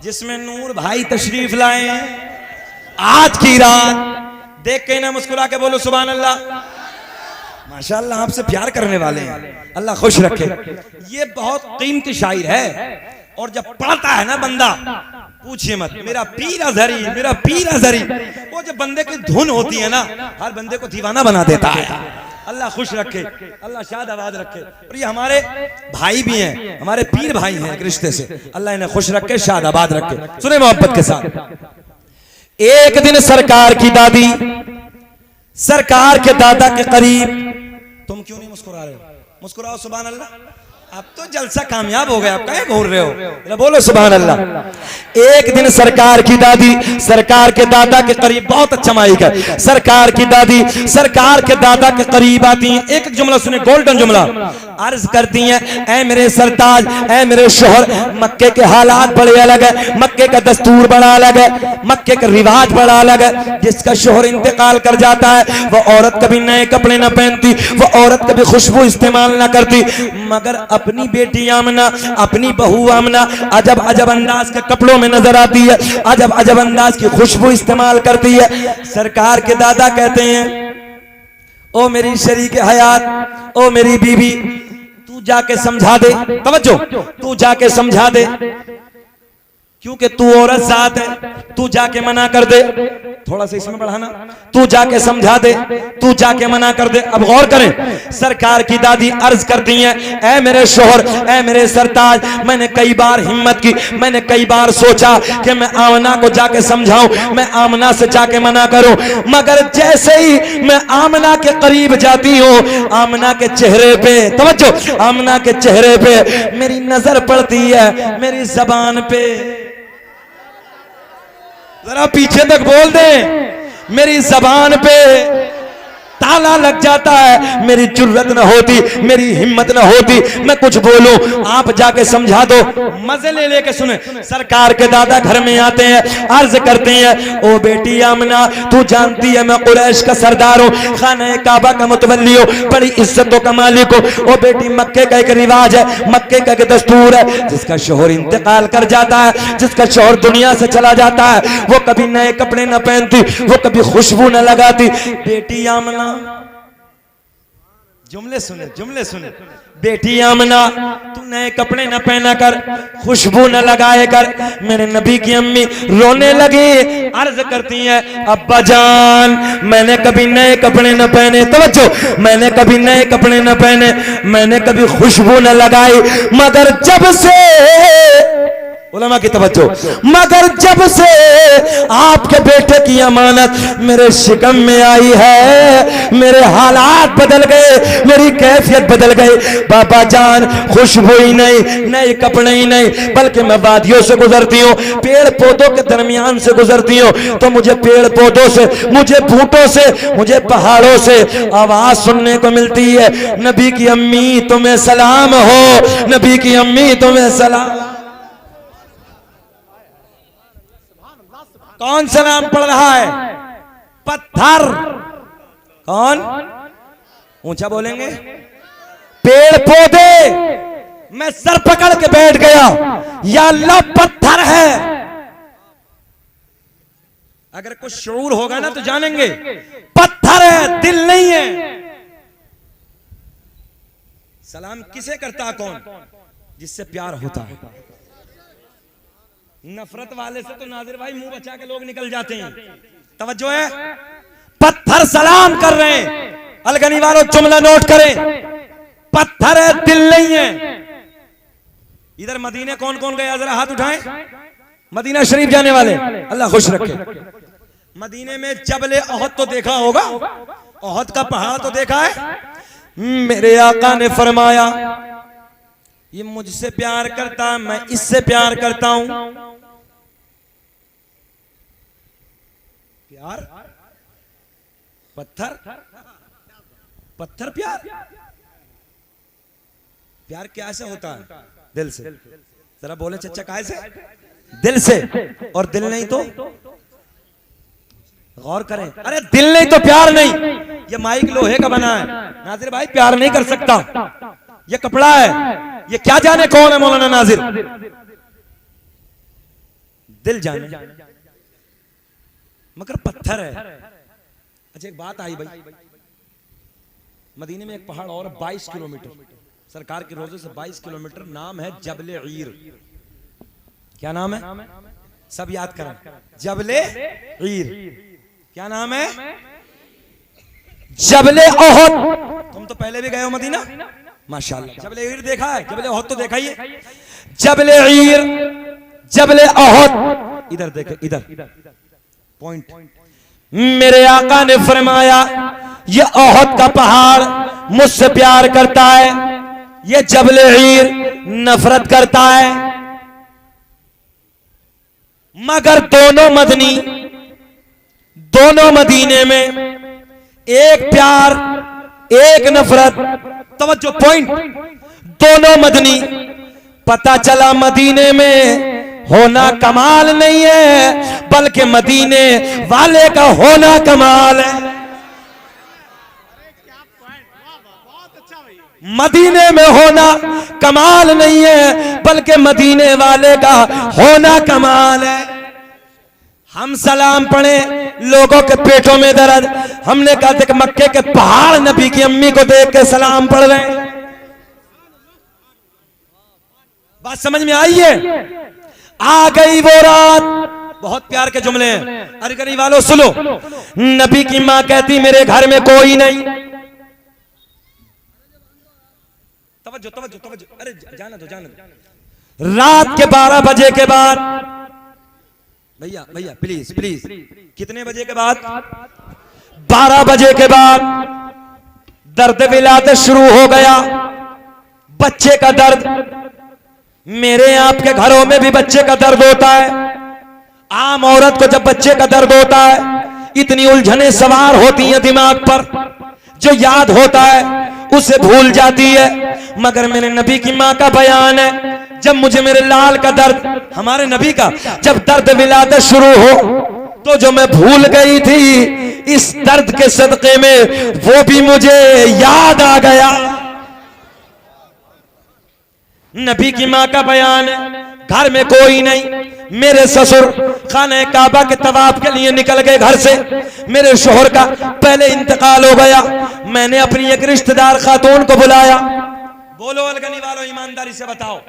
S1: जिसमें नूर भाई तशरीफ लाए हैं। आज की रात देख के ना मुस्कुरा के बोलो सुभान अल्लाह। माशाअल्लाह, आपसे प्यार करने वाले हैं, अल्लाह खुश रखे। ये बहुत कीमती शायर है और जब पढ़ता है ना बंदा, पूछिए मत, मेरा पीर अज़हरी, मेरा पीर अज़हरी, वो जब बंदे की धुन होती है ना, हर बंदे को दीवाना बना देता है। अल्लाह खुश रखे, अल्लाह शाद आबाद रखे। और ये हमारे भाई भी हैं, हमारे पीर भाई हैं एक रिश्ते से, अल्लाह इन्हें खुश रखे, शाद आबाद रखे। सुने मोहब्बत के साथ। एक दिन सरकार की दादी सरकार के दादा के करीब, तुम क्यों नहीं मुस्कुरा रहे हो? मुस्कुराओ सुभान अल्लाह। अब तो जलसा कामयाब हो गया, आप कहीं घूर रहे हो? बोलो सुभान अल्लाह। एक दिन सरकार की दादी सरकार के दादा के करीब, बहुत अच्छा माइक है, सरकार की दादी सरकार के दादा के करीब आती हैं। एक एक जुमला सुने, गोल्डन जुमला। अर्ज करती हैं, ऐ मेरे सरताज, ऐ मेरे शोहर, मक्के के हालात बड़े अलग है, मक्के का दस्तूर बड़ा अलग है, मक्के का रिवाज बड़ा अलग है। जिसका शोहर इंतकाल कर जाता है वो औरत कभी नए कपड़े न पहनती, वो औरत कभी खुशबू इस्तेमाल न करती, मगर अपनी बेटी आमना, अपनी बहू आमना अजब अजब अंदाज के कपड़ों में नजर आती है, अजब अजब अंदाज की खुशबू इस्तेमाल करती है। सरकार के दादा कहते हैं, ओ मेरी शरीक हयात, ओ मेरी बीवी, तू जाके समझा दे। तवज्जो, तू जाके समझा दे, क्योंकि तू औरत जात है, तू जाके मना कर दे। थोड़ा सा इसमें बढ़ाना, तू जाके समझा दे, तू जाके मना कर दे। अब गौर करें, सरकार की दादी अर्ज करती हैं, ऐ मेरे शोहर, ऐ मेरे सरताज, मैंने कई बार हिम्मत की, मैंने कई बार सोचा कि मैं आमना को जाके समझाऊं, मैं आमना से जाके मना करूं, मगर जैसे ही मैं आमना के करीब जाती हूं, आमना के चेहरे पे, तवज्जो, आमना के चेहरे पे मेरी नजर पड़ती है मेरी जबान पे। जरा पीछे तक बोल दे, मेरी जबान पे ताला लग जाता है। मेरी जुर्रत न होती, मेरी हिम्मत न होती मैं कुछ बोलूं, आप जाके समझा दो। मजे ले लेके सुने, सरकार के दादा घर में आते हैं, अर्ज करते हैं, ओ बेटी आमना, तू जानती है मैं कुरैश का सरदार हूं, खाना काबा का मुतवल्ली हूं, बड़ी इज्जतों का मालिक हूं। ओ बेटी, मक्के का एक रिवाज है, मक्के का एक दस्तूर है, जिसका शोहर इंतकाल कर जाता है, जिसका शोहर दुनिया से चला जाता है, वो कभी नए कपड़े न पहनती, वो कभी खुशबू न लगाती। बेटी आमना, जुमले सुने, जुमले सुने, बेटी आमना, तू नए कपड़े न पहना कर, खुशबू न लगाए कर। मेरे नबी की अम्मी रोने लगी, अर्ज करती है, अब्बा जान, मैंने कभी नए कपड़े न पहने, तवज्जो, मैंने कभी नए कपड़े न पहने, मैंने कभी खुशबू न लगाई, मगर जब से
S2: उलमा की तवज्जो। मगर जब से आपके बेटे की अमानत मेरे शिकम में आई है, मेरे हालात बदल गए, मेरी कैफियत बदल गई। बाबा जान खुशबू ही नहीं, नए कपड़े ही नहीं, बल्कि मैं वादियों से गुजरती हूँ, पेड़ पौधों के दरमियान से गुजरती हूँ, तो मुझे पेड़ पौधों से, मुझे बूटों से, मुझे पहाड़ों से आवाज सुनने को मिलती है, नबी की अम्मी तुम्हें सलाम हो, नबी की अम्मी तुम्हें सलाम। कौन सलाम पढ़ रहा है? पत्थर। कौन? ऊंचा बोलेंगे। पेड़ पौधे। मैं सर पकड़ के बैठ गया, या अल्लाह पत्थर है। अगर कुछ शऊर होगा ना तो जानेंगे पत्थर है, दिल नहीं है। सलाम किसे करता कौन? जिससे प्यार होता है। नफरत वाले से तो नाजिर भाई मुंह बचा के लोग निकल जाते हैं। तवज्जो है, पत्थर सलाम कर रहे हैं। अलगनी वालों जुमला नोट करें, पत्थर है, दिल नहीं है। इधर मदीने कौन कौन गया जरा हाथ उठाएं। मदीना शरीफ जाने वाले अल्लाह खुश रखे। मदीने में जबले ओहद तो देखा होगा, ओहद का पहाड़ तो देखा है। मेरे आका ने फरमाया ये मुझसे प्यार करता, मैं इससे प्यार करता हूं। प्यार पत्थर, पत्थर प्यार। प्यार कैसे होता है? दिल से। जरा बोले चचा कैसे? दिल से। और दिल नहीं तो गौर करें, अरे दिल नहीं तो प्यार नहीं। ये माइक लोहे का बना है नाजिर भाई, प्यार नहीं कर सकता। ये कपड़ा है, ये क्या जाने कौन है मौलाना नाजिर, दिल जाने, मगर पत्थर है। अच्छा एक बात आई भाई, मदीने में एक पहाड़ और 22 किलोमीटर सरकार के रोजे से 22 किलोमीटर, नाम है जबले ईर। क्या नाम है? सब याद करें, जबले ईर। क्या नाम है? जबले ओहद। तुम तो पहले भी गए हो मदीना, माशाल्लाह। जबले ईर देखा है, जबले ओहद तो देखा ही है। जबले ईर, जबले ओहद। इधर देखे, इधर पॉइंट। मेरे आका ने फरमाया ये ओहद का पहाड़ मुझसे प्यार करता है, ये जबले ईर नफरत करता है। मगर दोनों मदनी, दोनों मदीने में एक प्यार एक नफरत। तवज्जो पॉइंट, दोनों मदनी। पता चला मदीने में होना कमाल नहीं है, बल्कि मदीने वाले का होना कमाल है। मदीने में होना कमाल नहीं है, बल्कि मदीने वाले का होना कमाल है। हम सलाम पढ़े, लोगों के पेटों में दर्द। हमने कहा था कि मक्के के पहाड़ नबी की अम्मी को देख के सलाम पढ़ रहे हैं। बात समझ में आई है? आ गई वो रात। बहुत प्यार के जुमले हैं, अरे गरीब वालों सुनो। नबी की मां कहती मेरे घर में कोई नहीं। तवज्जो तवज्जो तवज्जो, अरे जाना दो जाना दो। रात के 12 बजे के बाद, भैया भैया प्लीज प्लीज, कितने बजे के बाद? 12 बजे के बाद दर्द विलादत शुरू हो गया। बच्चे का दर्द, मेरे आपके घरों में भी बच्चे का दर्द होता है। आम औरत को जब बच्चे का दर्द होता है, इतनी उलझने सवार होती हैं दिमाग पर, जो याद होता है उसे भूल जाती है। मगर मेरे नबी की मां का बयान है, जब मुझे मेरे लाल का दर्द, हमारे नबी का जब दर्द विलादत शुरू हो, तो जो मैं भूल गई थी, इस दर्द के सदके में वो भी मुझे याद आ गया। नबी की मां का बयान है, घर में कोई नहीं। मेरे ससुर खाने काबा के तवाफ के लिए निकल गए घर से। मेरे शोहर का पहले इंतकाल हो गया। मैंने अपनी एक रिश्तेदार खातून को बुलाया। बोलो अलगनी वालों, ईमानदारी से बताओ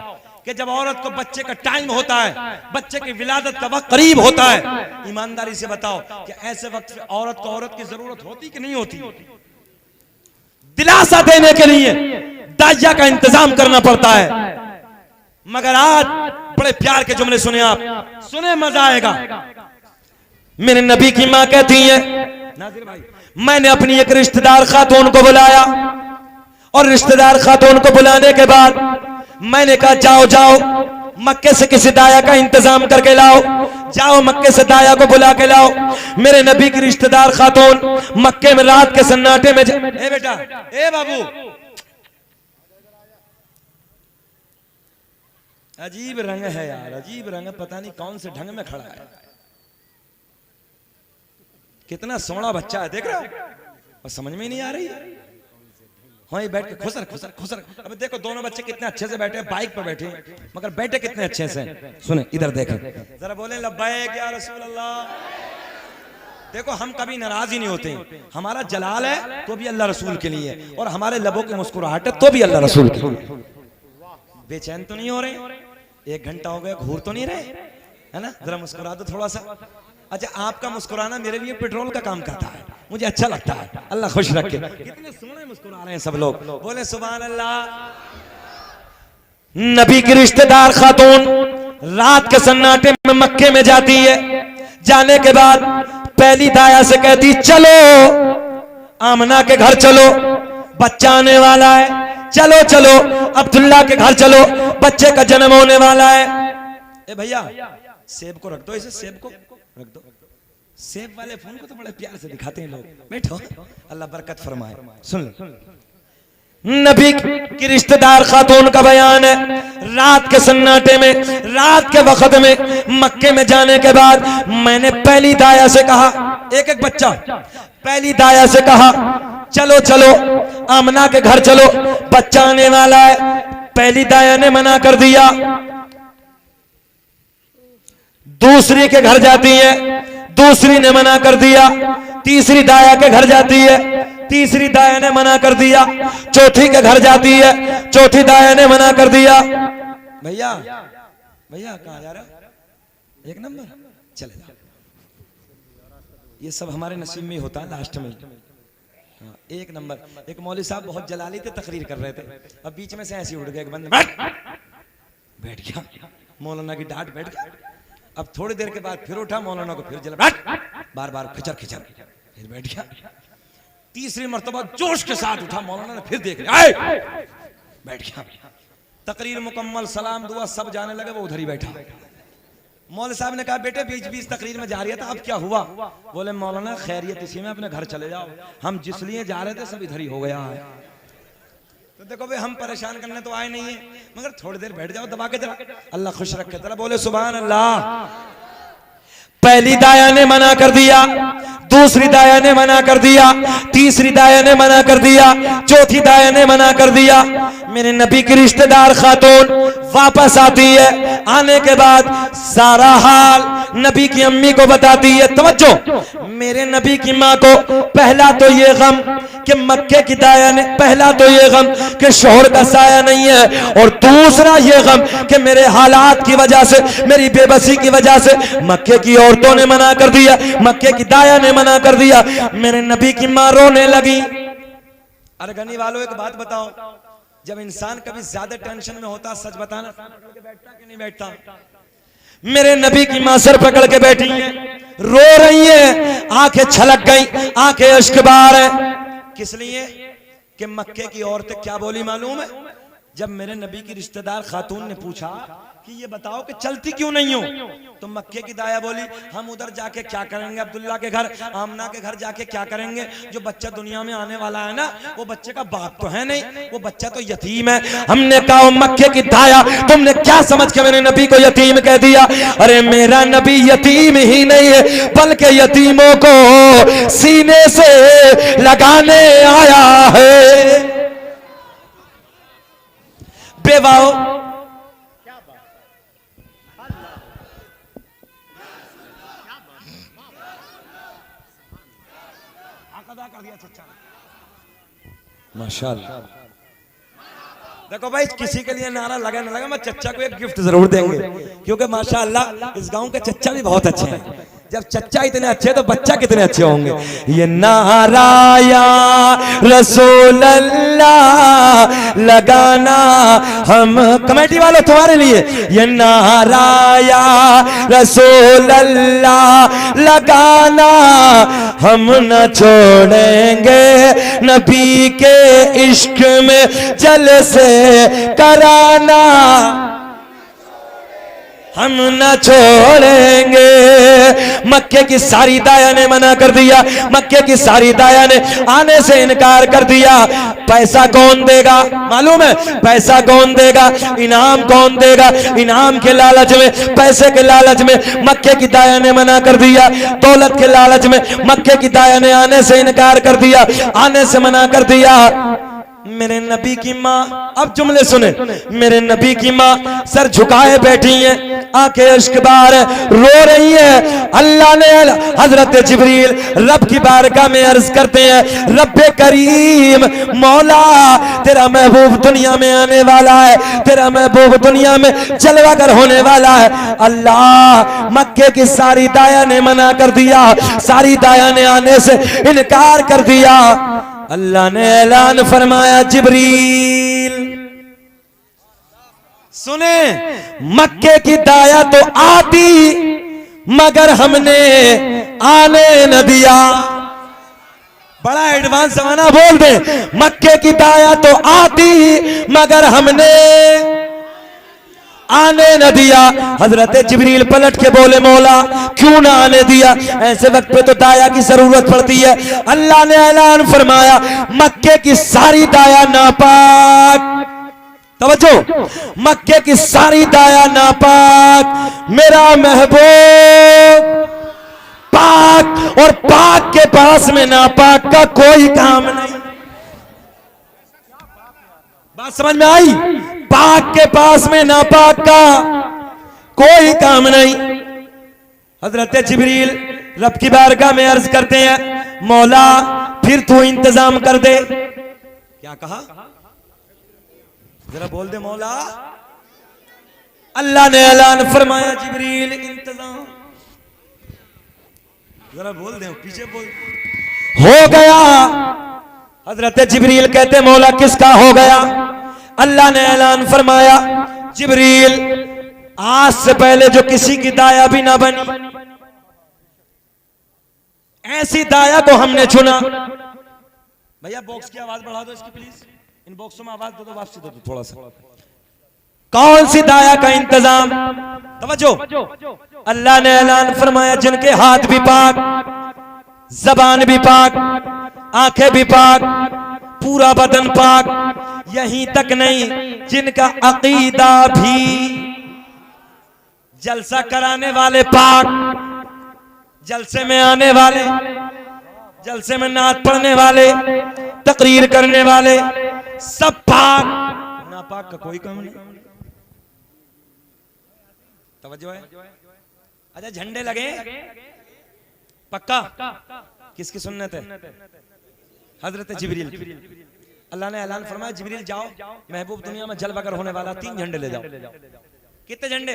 S2: कि जब औरत को बच्चे का टाइम होता है, बच्चे की विलादत का वक्त करीब होता है, ईमानदारी से बताओ कि ऐसे वक्त में औरत को औरत की जरूरत होती कि नहीं होती? दिलासा देने के लिए दाइया का इंतजाम करना पड़ता है।
S1: मगर आज बड़े प्यार के जुमले सुने आप, सुने मजा आएगा। मेरे नबी की मां कहती है, नाज़िर भाई, मैंने अपनी एक रिश्तेदार खातून को बुलाया और रिश्तेदार खातून को बुलाने के बाद मैंने कहा जाओ जाओ मक्के से किसी दाया का इंतजाम करके लाओ, जाओ मक्के से दाया को बुला के लाओ। मेरे नबी की रिश्तेदार खातून मक्के में रात के सन्नाटे में ए बेटा, ए बाबू, अजीब रंग है यार, अजीब रंग है, पता नहीं कौन से ढंग में खड़ा है। कितना सोना बच्चा है, देख रहे हो, और समझ में ही नहीं आ रही है। हाँ, ये बैठ के खुसर खुसर खुसर। अब देखो दोनों बच्चे कितने अच्छे से बैठे हैं, बाइक पर बैठे, मगर बैठे कितने अच्छे से। सुने इधर देखें जरा, बोले लब्बैक या रसूल अल्लाह। देखो हम कभी नाराज ही नहीं होते, हमारा जलाल है तो भी अल्लाह रसूल के लिए, और हमारे लबों की मुस्कुराहट है तो भी अल्लाह रसूल के लिए। बेचैन तो नहीं हो रहे? 1 घंटा हो गया, घूर तो नहीं रहे, है ना? जरा मुस्कुरा दो थोड़ा सा। अच्छा, आपका मुस्कुराना मेरे लिए पेट्रोल का काम करता है, मुझे अच्छा लगता है। अल्लाह खुश रखे। कितने सोने मुस्कुरा रहे हैं सब लोग, बोले सुभान अल्लाह। नबी की रिश्तेदार खातून रात के सन्नाटे में मक्के में जाती है। जाने के बाद पहली दाया से कहती चलो आमना के घर चलो, बच्चा आने वाला है, चलो चलो अब्दुल्ला के घर चलो, बच्चे का जन्म होने वाला है। ए भैया, सेब को रख दो, इसे सेब को रख दो। सेब वाले फोन को तो बड़े प्यार से दिखाते हैं लोग। बैठो, अल्लाह बरकत फरमाए। सुन लो, नबी की रिश्तेदार खातून का बयान है। रात के सन्नाटे में, रात के वक्त में मक्के में जाने के बाद मैंने पहली दाया से कहा, एक एक बच्चा, पहली दाया से कहा चलो चलो आमना के घर चलो, बच्चा आने वाला है। पहली दाया ने मना कर दिया। दूसरी के घर जाती है, दूसरी ने मना कर दिया। तीसरी दाया के घर जाती है, तीसरी दाया ने मना कर दिया। चौथी के घर जाती है, चौथी दाया ने मना कर दिया। भैया भैया कहाँ जा रहा? एक नंबर, चले जाओ। ये सब हमारे नसीब में होता है लास्ट में। हाँ, एक नंबर। एक मौलवी साहब बहुत जलाली थे, तकरीर कर रहे थे, अब बीच में से ऐसे उठ गए, एक बंदे बैठ गया, मौलाना की डांट बैठ गया। अब थोड़ी देर के बाद फिर उठा, मौलाना को फिर जला, बार बार खिचर खिचर, फिर बैठ गया। तीसरी मर्तबा जोश के साथ उठा, मौलाना ने फिर देख लिया, बैठ गया। तकरीर मुकम्मल, सलाम दुआ सब जाने लगे, वो उधर ही बैठा। मौलवी साहब ने कहा बेटे बीच बीच तकरीर में जा रही था, अब क्या हुआ? बोले मौलाना खैरियत इसी में, अपने घर चले जाओ, हम जिस लिए जा रहे थे सब इधर ही हो गया है। तो देखो भाई, हम परेशान करने तो आए नहीं है, मगर थोड़ी देर बैठ जाओ दबा के जरा, अल्लाह खुश रखे। जरा बोले सुभान अल्लाह। पहली दाया ने मना कर दिया, दूसरी दाया ने मना कर दिया, तीसरी दाया ने मना कर दिया, चौथी दाया ने मना कर दिया। मेरे नबी की रिश्तेदार खातून वापस आती है। आने के बाद सारा हाल नबी की अम्मी को बताती है। तवज्जो, मेरे नबी की माँ को पहला तो ये गम कि मक्के की दाया ने, पहला तो ये गम कि शोहर का साया नहीं है, और दूसरा ये गम कि मेरे हालात की वजह से, मेरी बेबसी की वजह से मक्के की औरतों ने मना कर दिया, मक्के की दाया ने मना कर दिया। मेरे नबी की माँ रोने लगी। अरे गनी वालों, एक बात बताओ, जब इंसान कभी ज्यादा टेंशन में होता, सच बताना, बैठता कि नहीं बैठता? मेरे नबी की मां सर पकड़ के बैठी है, रो रही है, आंखें छलक गई, आंखें अश्क बहा है। किस लिए? कि मक्के की औरतें क्या बोली मालूम है? जब मेरे नबी की रिश्तेदार खातून ने पूछा कि ये बताओ कि चलती क्यों नहीं हो, तो मक्के की दाया बोली हम उधर जाके क्या करेंगे, अब्दुल्ला के घर, आमना के घर जाके क्या करेंगे? जो बच्चा दुनिया में आने वाला है ना, वो बच्चे का बाप तो है नहीं, वो बच्चा तो यतीम है। हमने कहा मक्के की दाया, तुमने क्या समझ के मेरे नबी को यतीम कह दिया? अरे मेरा नबी यतीम ही नहीं है, बल्कि यतीमों को सीने से लगाने आया है। बेवाओ, माशाअल्लाह। देखो भाई, किसी के लिए नारा लगा ना लगा, मैं चच्चा को एक गिफ्ट जरूर देंगे, क्योंकि माशाअल्लाह इस गांव के चच्चा भी बहुत अच्छे हैं। जब चच्चा इतने अच्छे तो बच्चा कितने अच्छे होंगे। ये नाराया रसूल अल्लाह लगाना हम, कमेटी वालों तुम्हारे लिए, ये नाराया रसूल अल्लाह लगाना हम न छोड़ेंगे, नबी के इश्क में जलसे कराना हम न छोड़ेंगे। मक्के की सारी दाया ने मना कर दिया, मक्के की सारी दाया ने आने से इनकार कर दिया। पैसा कौन देगा मालूम है? पैसा कौन देगा, इनाम कौन देगा? इनाम के लालच में, पैसे के लालच में मक्के की दाया ने मना कर दिया। दौलत के लालच में मक्के की दाया ने आने से इनकार कर दिया, आने से मना कर दिया। मेरे नबी की माँ, अब जुमले सुने, मेरे नबी की माँ सर झुकाए बैठी हैं, आंखें इश्क बार रो रही है। अल्लाह ने हजरत जिब्रील रब की बारगाह में अर्ज करते हैं, रब्बे करीम मौला तेरा महबूब दुनिया में आने वाला है, तेरा महबूब दुनिया में जलवागर होने वाला है। अल्लाह मक्के की सारी दाया ने मना कर दिया, सारी दाया ने आने से इनकार कर दिया। अल्लाह ने ऐलान फरमाया, जिब्रील सुने, मक्के की दाया तो आती मगर हमने आने न दिया। बड़ा एडवांस जमाना बोल दे, मक्के की दाया तो आती मगर हमने आने न दिया। हजरत जिब्रील पलट के बोले, मौला क्यों ना आने दिया? ऐसे वक्त पे तो दाया की जरूरत पड़ती है। अल्लाह ने ऐलान फरमाया, मक्के की सारी दाया नापाक, तवज्जो, मक्के की सारी दाया नापाक, मेरा महबूब पाक, और पाक के पास में नापाक का कोई काम नहीं। बात समझ में आई? पाक के पास में नापाक का कोई काम नहीं। हजरत जिब्रील रब की बारगाह में अर्ज करते हैं, मौला फिर तू इंतजाम कर दे। क्या कहा? जरा बोल दे मौला। अल्लाह ने ऐलान फरमाया, जिब्रील इंतजाम, जरा बोल दे, पीछे बोल। हो गया। हजरत जिब्रील कहते, मौला किसका हो गया? अल्लाह ने ऐलान फरमाया, जिब्रील आज से पहले जो किसी की दाया भी ना बनी, ऐसी दाया को हमने चुना। भैया बॉक्स की आवाज बढ़ा दो इसकी प्लीज, इन बॉक्सों में आवाज दो, वापसी दो थोड़ा सा। कौन सी दाया का इंतजाम? तवज्जो, अल्लाह ने ऐलान फरमाया, जिनके हाथ भी पाक, जबान भी पाक, आंखें भी पाक, पूरा बदन पाक, यहीं तक नहीं जिनका अकीदा भी, जलसा कराने वाले पाक, जलसे में आने वाले, जलसे में नात पढ़ने वाले, तकरीर करने वाले, सब पाक, नापाक का कोई काम नहीं। तवज्जो है? अच्छा झंडे लगे पक्का? किसकी सुन्नत है? हजरत जिब्रील। अल्लाह ने ऐलान फरमाया, जिब्रील जाओ, महबूब दुनिया में जलवागर होने वाला, 3 झंडे ले जाओ। कितने झंडे?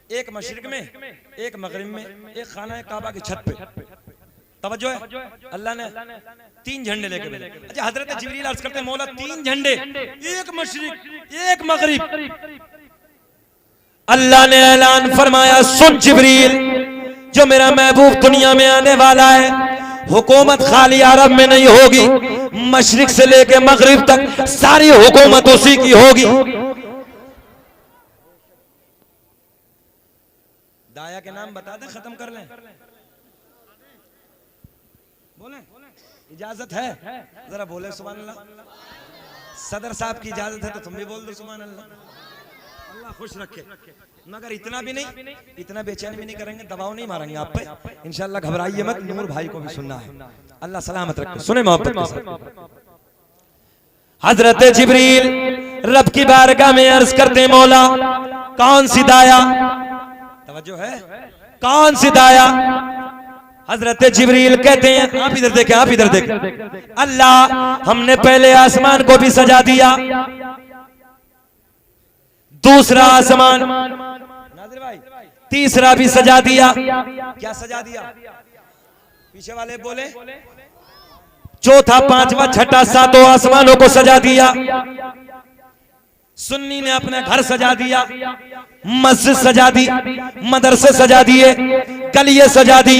S1: एक मशरिक में, एक मगरिब में, एक खाना काबा की छत पे। तवज्जो है? अल्लाह ने 3 झंडे लेके भेजे। अच्छा हजरत जिब्रील अर्ज करते हैं, मौला 3 झंडे, एक मशरिक एक मगरिब। अल्लाह ने ऐलान फरमाया, सुन जिब्रील, जो मेरा महबूब दुनिया में आने वाला है, हुकूमत खाली अरब में नहीं होगी, मशरिक से लेके मगरिब तक सारी हुकूमत उसी की होगी। दाया के नाम बता दे, खत्म कर लें। बोले इजाजत है? जरा बोले सुभान अल्लाह। सदर साहब की इजाजत है तो तुम भी बोल दो सुभान अल्लाह। अल्लाह खुश रखे, मगर इतना भी नहीं, इतना बेचैन भी नहीं करेंगे, दबाव नहीं मारेंगे आप पे इंशाल्लाह। घबराइए मत, नूर भाई को भी सुनना है। अल्लाह सलामत रखे। सुने मोहब्बत के साथ। हजरत जिब्रील रब की बारगाह में अर्ज करते, मौला कौन सी दाया? तवज्जो है? कौन सी दाया? हजरत जिब्रील कहते हैं, आप इधर देखें, आप इधर देखें। अल्लाह हमने पहले आसमान को भी सजा दिया, दूसरा आसमान, नाज़िर भाई तीसरा भी सजा दिया। क्या सजा दिया? पीछे वाले बोले। चौथा, पांचवा, छठा, सातों आसमानों को सजा दिया। सुन्नी ने अपने घर सजा दिया, मस्जिद सजा दी, मदरसे सजा दिए, गलिये सजा दी।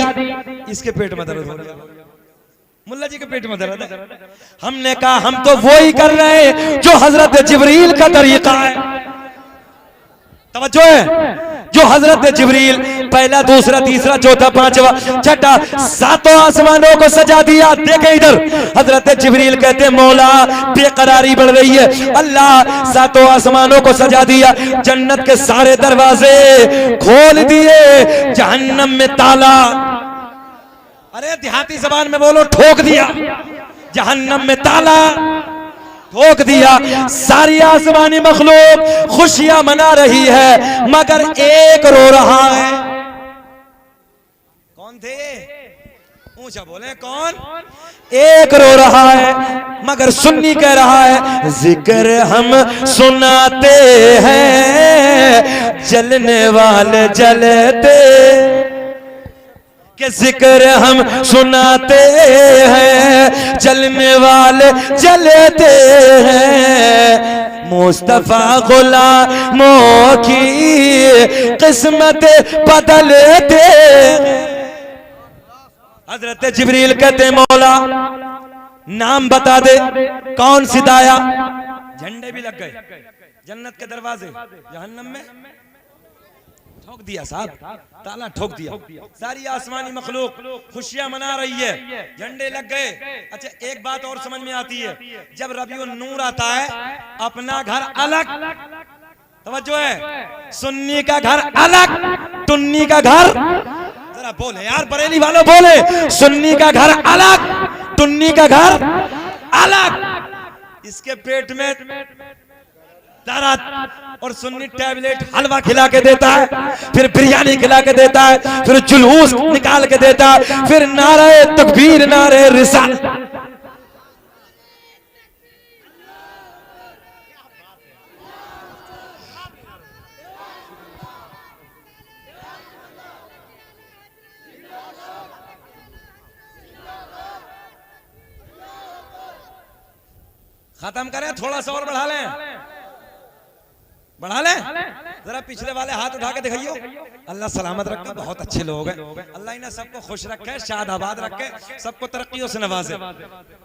S1: इसके पेट में दर्द हो गया, मुल्ला जी के पेट में दर्द है। हमने कहा हम तो वो ही कर रहे हैं जो हजरत जिब्रील का तरीका है। तवज्जो है, जो हजरत जिब्रील पहला, दूसरा, तीसरा, चौथा, पांचवा, छठा, सातों आसमानों को सजा दिया। देखे इधर, हजरत जिब्रील कहते मौला बेकरारी बढ़ रही है, अल्लाह सातों आसमानों को सजा दिया, जन्नत के सारे दरवाजे खोल दिए, जहन्नम में ताला, अरे देहाती जबान में बोलो, ठोक दिया, जहन्नम में ताला ठोक दिया। सारी आसमानी मखलूक खुशियां मना रही है, मगर एक रो रहा है। कौन थे? ऊंचा बोले, कौन? एक रो रहा है, मगर सुन्नी कह रहा है जिक्र हम सुनाते हैं, जलने वाले जलते, कि जिक्र हम सुनाते हैं, जलने वाले जलते हैं, मुस्तफा गुलामों की किस्मत बदलते। हजरत जिब्रील कहते मौला नाम बता दे, कौन सिताया? झंडे भी लग गए, जन्नत के दरवाजे, जहन्नम में ठोक दिया साहब, ताला ठोक दिया। सारी आसमानी मखलूक खुशियां मना रही है, झंडे लग गए। अच्छा, एक बात और समझ में आती है, जब रबीउन नूर आता है, अपना घर अलग, तवज्जो है, सुन्नी का घर अलग, टुन्नी का घर, जरा बोले यार बरेली वालों, बोले, सुन्नी का घर अलग, टुन्नी का घर अलग। इसके पेट में दर्द, और सुन्नी टैबलेट हलवा खिला के देता है, फिर बिरयानी खिला के देता है, फिर जुलूस निकाल के देता है, फिर नारे तकबीर, नारे रिसालत। खत्म करें, थोड़ा सा और बढ़ा लें, बढ़ा लें। जरा पिछले वाले हाथ उठा के दिखाइयो। अल्लाह सलामत रखे, बहुत अच्छे लोग हैं, अल्लाह इन्हें सबको खुश रखे, शादाबाद रखे, सबको तरक्कियों से नवाजे।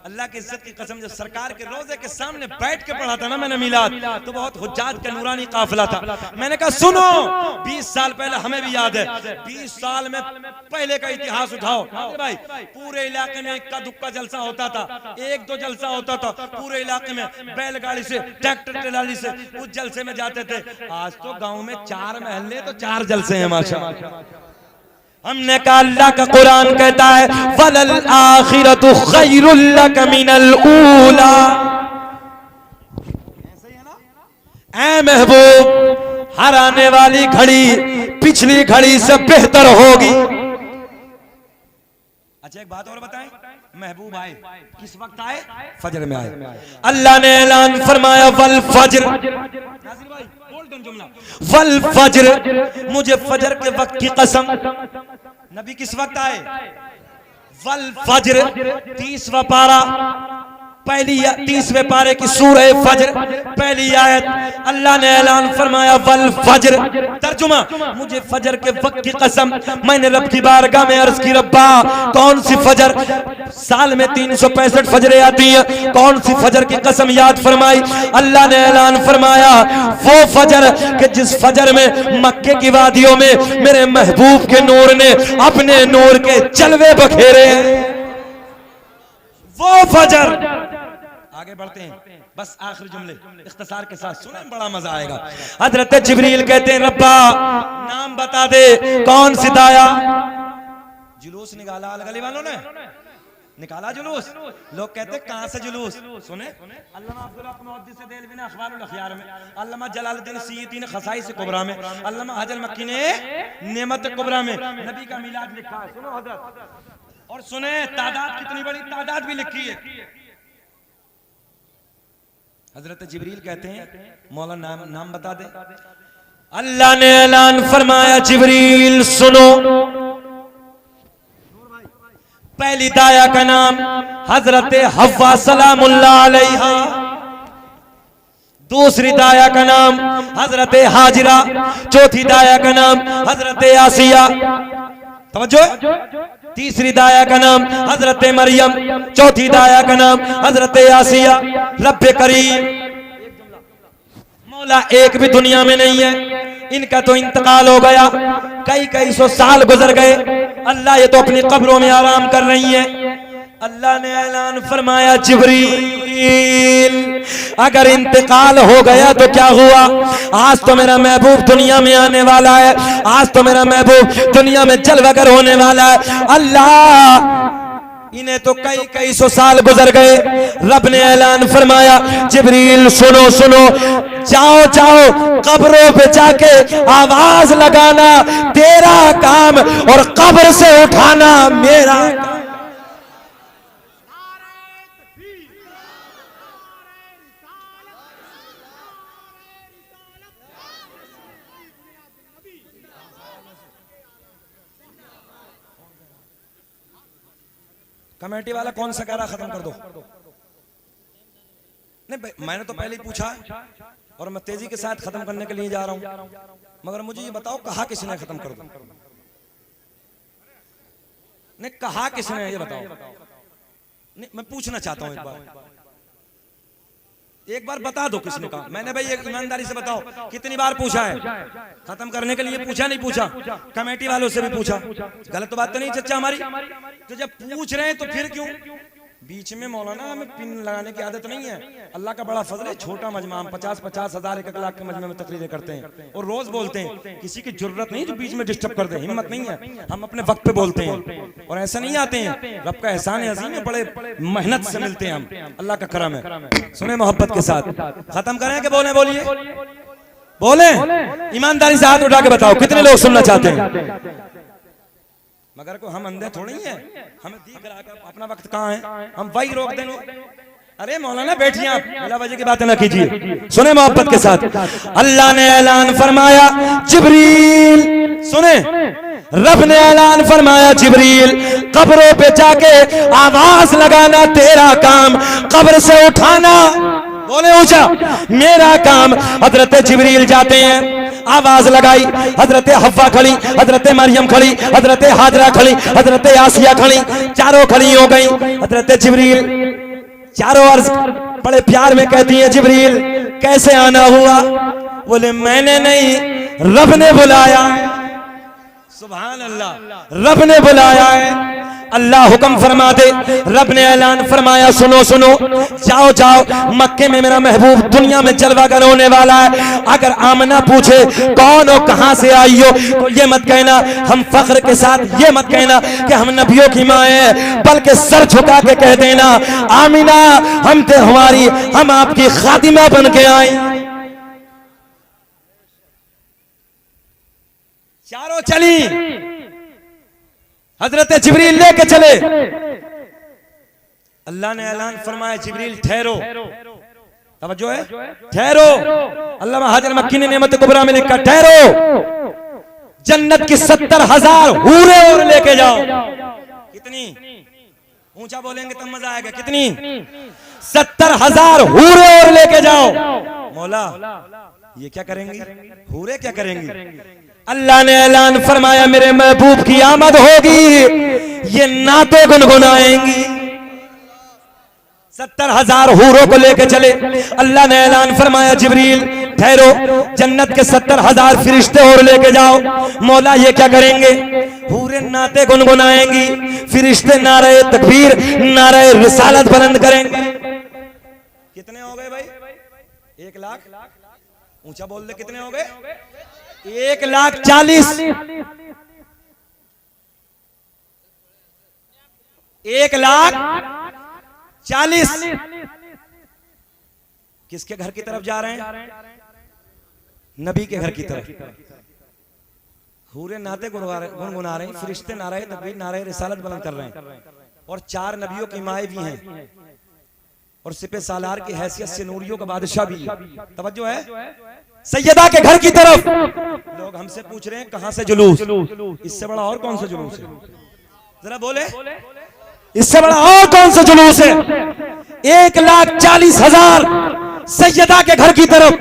S1: अल्लाह की इज्जत की कसम, जब सरकार के रोजे के सामने बैठ के पढ़ा था ना मैंने मीलाद, तो बहुत हुज्जात का नूरानी काफिला था। मैंने कहा सुनो, 20 साल पहले, हमें भी याद है, 20 साल में पहले का इतिहास उठाओ भाई, पूरे इलाके में इक्का दुक्का जलसा होता था, एक दो जलसा होता था पूरे इलाके में, बैलगाड़ी से, ट्रैक्टर ट्राली से उस जलसे में जाते थे। आज तो गांव में 4 महल्ले तो 4 जलसे हैं माशाअल्लाह। हमने कहा अल्लाह का कुरान कहता है वलल आखिरतु खैरुल लक मिनल ऊला। ऐ महबूब, हर आने वाली घड़ी पिछली घड़ी से बेहतर होगी। अच्छा, एक बात और बताएं, महबूब आए किस वक्त आए? फजर में आए। अल्लाह ने ऐलान फरमाया वल फजर, वल फजर, मुझे फजर के वक्त की कसम। नबी किस वक्त आए? वल फजर, 30वां पारा, पहली 30वें पारे की सूरह फजर, पहली आयत, अल्लाह ने ऐलान फरमाया वल फजर। तर्जुमा, मुझे फजर के वक्त की कसम। मैंने रब की बारगाह में अर्ज की, रब्बा कौन सी फजर? साल में 365 फजरें आती हैं, कौन सी फजर की कसम याद फरमाई? अल्लाह ने ऐलान फरमाया वो फजर कि जिस फजर में मक्के की वादियों में मेरे महबूब के नूर ने अपने नूर के जलवे बखेरे हैं, वो फजर। आगे बढ़ते हैं, बस आखिरी जुमले इख्तिसार के साथ सुने, बड़ा मजा आएगा। हजरत जिब्रील कहते हैं रब्बा नाम बता दे, कौन सिताया? जुलूस निकाला अलगली वालों ने, निकाला जुलूस। लोग कहते कहां से जुलूस? सुने, अल्लामा अब्दुल हक मुहद्दिस देलवी ने अखबारुल अखयार में, अल्लामा जलालुद्दीन सिय्यती ने खसाइस कुबरा में, अल्लामा हजर मक्की ने नेमत कुबरा में नबी का मिलाद लिखा है। सुनो हजरत, और सुने तादाद कितनी बड़ी तादाद भी लिखी है। हजरत जिब्रील कहते हैं मौला नाम बता दे। अल्लाह ने ऐलान फरमाया जिब्रील सुनो। पहली दाया का नाम हजरत हव्वा सलामुल्लाह अलैहा, दूसरी दाया का नाम हजरत हाजिरा, चौथी दाया का नाम हजरत आसिया, तवज्जो, तीसरी दाया का नाम हजरत मरियम, चौथी दाया का नाम हजरत आसिया। रब्बे करीम मौला एक भी दुनिया में नहीं है, इनका तो इंतकाल हो गया, कई कई सौ साल गुजर गए। अल्लाह ये तो अपनी कब्रों में आराम कर रही है। अल्लाह ने ऐलान फरमाया जिब्रील अगर इंतकाल हो गया तो क्या हुआ, आज तो मेरा महबूब दुनिया में आने वाला है, आज तो मेरा महबूब दुनिया में जलवागर होने वाला है। अल्लाह इन्हें तो कई कई सौ साल गुजर गए। रब ने ऐलान फरमाया जिब्रील सुनो सुनो, जाओ जाओ कब्रों पे जाके आवाज लगाना तेरा काम और कब्र से उठाना मेरा काम। कमेटी वाला कौन सा कह रहा खत्म कर दो? नहीं भाई, मैंने तो पहले ही पूछा और मैं तेजी के साथ खत्म करने के लिए जा रहा हूं, मगर मुझे ये बताओ कहा किसने खत्म कर दो? नहीं कहा किसने, ये बताओ। नहीं मैं पूछना चाहता हूं एक बार बता दो किसने कहा। मैंने भाई एक ईमानदारी से बताओ कितनी बार पूछा है खत्म करने के लिए, पूछा नहीं पूछा? कमेटी वालों से भी पूछा, गलत तो बात तो नहीं चच्चा हमारी? तो जब पूछ रहे हैं तो फिर क्यों बीच में? मौलाना हमें पिन लगाने की आदत नहीं है, अल्लाह का बड़ा फजल है, छोटा मजमा, हम 50-50 हज़ार 1 लाख के मजमे में तकरीरें करते हैं और रोज बोलते हैं, किसी की जरूरत नहीं जो बीच में डिस्टर्ब कर दे, हिम्मत नहीं है, हम अपने वक्त पे बोलते हैं और ऐसा नहीं आते हैं। रब का एहसान अज़ीम है, बड़े मेहनत से मिलते हैं हम, अल्लाह का करम है। सुने मोहब्बत के साथ, खत्म करें कि बोले? बोलिए बोले, ईमानदारी से हाथ उठा के बताओ कितने लोग सुनना चाहते हैं? मगर को हम अंधे थोड़ी हैं, हमें दिख रहा है अपना वक्त कहाँ है, हम वही रोक देंगे। अरे मौलाना बैठिए आप, बिला वजह की बातें ना कीजिए। सुने मोहब्बत के साथ, अल्लाह ने ऐलान फरमाया जिब्रील सुने, रब ने ऐलान फरमाया जिब्रील कब्रों पे जाके आवाज लगाना तेरा काम, कब्र से उठाना बोले ऊंचा मेरा काम। हजरत जिब्रील जाते हैं, आवाज लगाई, हजरत हव्वा खड़ी, हजरत मरियम खड़ी, हजरत हाजरा खड़ी, हजरत आसिया खड़ी, चारों खड़ी हो गई। हजरत जिब्रील चारों अर्ज बड़े प्यार में कहती है जिब्रील कैसे आना हुआ? बोले मैंने नहीं, रब ने बुलाया। सुभान अल्लाह, रब ने बुलाया है। अल्लाह हुक्म फरमा दे, रब ने ऐलान फरमाया सुनो सुनो, जाओ जाओ मक्के में मेरा महबूब दुनिया में जलवागर होने वाला है। अगर आमना पूछे कौन हो कहां से आई हो तो ये मत कहना, हम फख्र के साथ ये मत कहना कि हम नबियों की माँ हैं, बल्कि सर झुका के कह देना आमिना हम थे हमारी, हम आपकी खातिमा बन के आए। चारों चली, हजरत जिब्रील लेके चले। अल्लाह ने ऐलान फरमाया जिब्रील ठहरो, तवज्जो है, ठहरो। अल्लामा हाजिर मक्की ने नेमत कुबरा में लिखा ठहरो, जन्नत की 70,000 हूरें और लेके जाओ। कितनी ऊंचा बोलेंगे तब मजा आएगा। कितनी? 70,000 हूरें और लेके जाओ। मौला ये क्या करेंगी? हूरें क्या करेंगी? अल्लाह ने ऐलान फरमाया मेरे महबूब की आमद होगी, ये नाते गुनगुनाएंगी। 70,000 हूरों को लेकर चले। अल्लाह ने ऐलान फरमाया जिब्रील ठहरो, जन्नत के 70,000 फरिश्ते और लेके जाओ। मौला ये क्या करेंगे? हूरें नाते गुनगुनाएंगी, फरिश्ते नारे तकबीर नारे रिसालत बुलंद करेंगे। कितने हो गए भाई? 1 लाख। ऊंचा बोल दे, कितने हो गए? 1,40,000। 1,40,000 किसके घर की तरफ जा रहे हैं? नबी के घर की तरफ। हूरे नाते गुनगुना रहे हैं, फरिश्ते नारे तकबीर नारे रिसालत बुलंद कर रहे हैं और 4 नबियों की माएँ भी हैं और सिपे सालार की हैसियत से नूरियों का बादशाह भी है। तवज्जो है?
S2: सैयदा के घर की तरफ लोग हमसे पूछ रहे हैं कहां से जुलूस, इससे बड़ा और कौन सा जुलूस है? जरा बोले, इससे बड़ा और कौन सा जुलूस है? 1,40,000 सैयदा के घर की तरफ।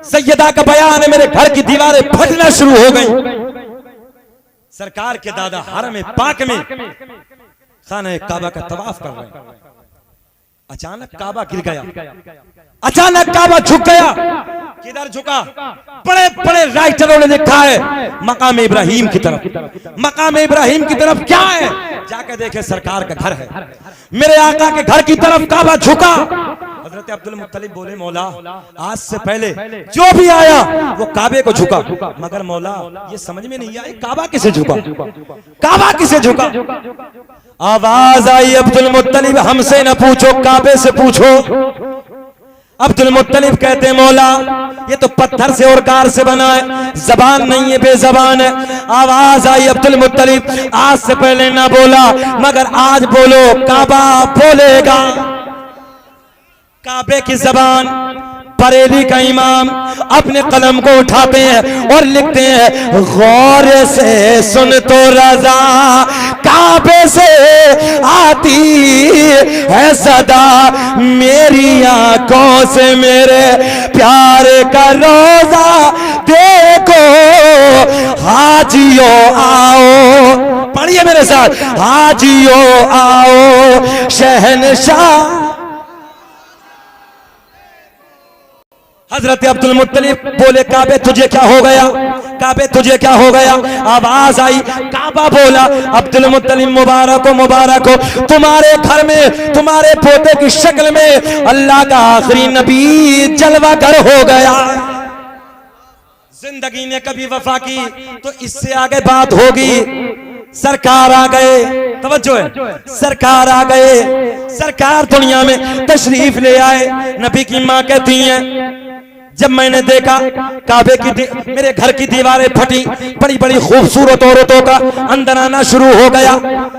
S2: सैयदा का बयान है, मेरे घर की दीवारें फटना शुरू हो गई। सरकार के दादा हरम पाक में खाने काबा का तवाफ कर रहे हैं। अचानक काबा गिर गया, अचानक काबा झुक गया। किधर झुका? बड़े बड़े राइटरों ने लिखा है मकाम इब्राहिम की तरफ। मकाम इब्राहिम की तरफ क्या है? जाकर देखे, सरकार का घर है। मेरे आका के घर की तरफ काबा झुका। हजरत अब्दुल मुत्तलिब बोले, मौला आज से पहले जो भी आया वो काबे को झुका, मगर मौला ये समझ में नहीं आई काबा किसे झुका, काबा किसे झुका। आवाज आई, अब्दुल मुत्तलिब हमसे न पूछो, काबे से पूछो। अब्दुल मुत्तलिब कहते हैं, मौला ये तो पत्थर से और कार से बना है, जबान नहीं है, बेजबान है। आवाज आई, अब्दुल मुत्तलिब आज से पहले ना बोला, मगर आज बोलो, काबा बोलेगा। काबे की जबान बरेली का इमाम अपने कलम को उठाते हैं और लिखते हैं, गौर से सुन तो रजा, काबे से आती है सदा, मेरी आंखों से मेरे प्यार का रोजा देखो, हाजियो आओ, पढ़िए मेरे साथ, हाजियो आओ शहनशाह। हजरत अब्दुल मुत्तलिब बोले, काबे तुझे क्या हो गया, काबे तुझे क्या हो गया। आवाज आई, काबा बोला, अब्दुल मुत्तलिब मुबारक हो, मुबारक हो, तुम्हारे घर में तुम्हारे पोते की शक्ल में अल्लाह का आखिरी नबी जलवागर हो गया। जिंदगी ने कभी वफा की तो इससे आगे बात होगी। सरकार आ गए, तवज्जो है, सरकार आ गए, सरकार दुनिया में तशरीफ ले आए। नबी की मां कहती हैं, जब मैंने देखा काबे की मेरे घर की दीवारें फटी, बड़ी बड़ी खूबसूरत औरतों का अंदर आना शुरू हो गया।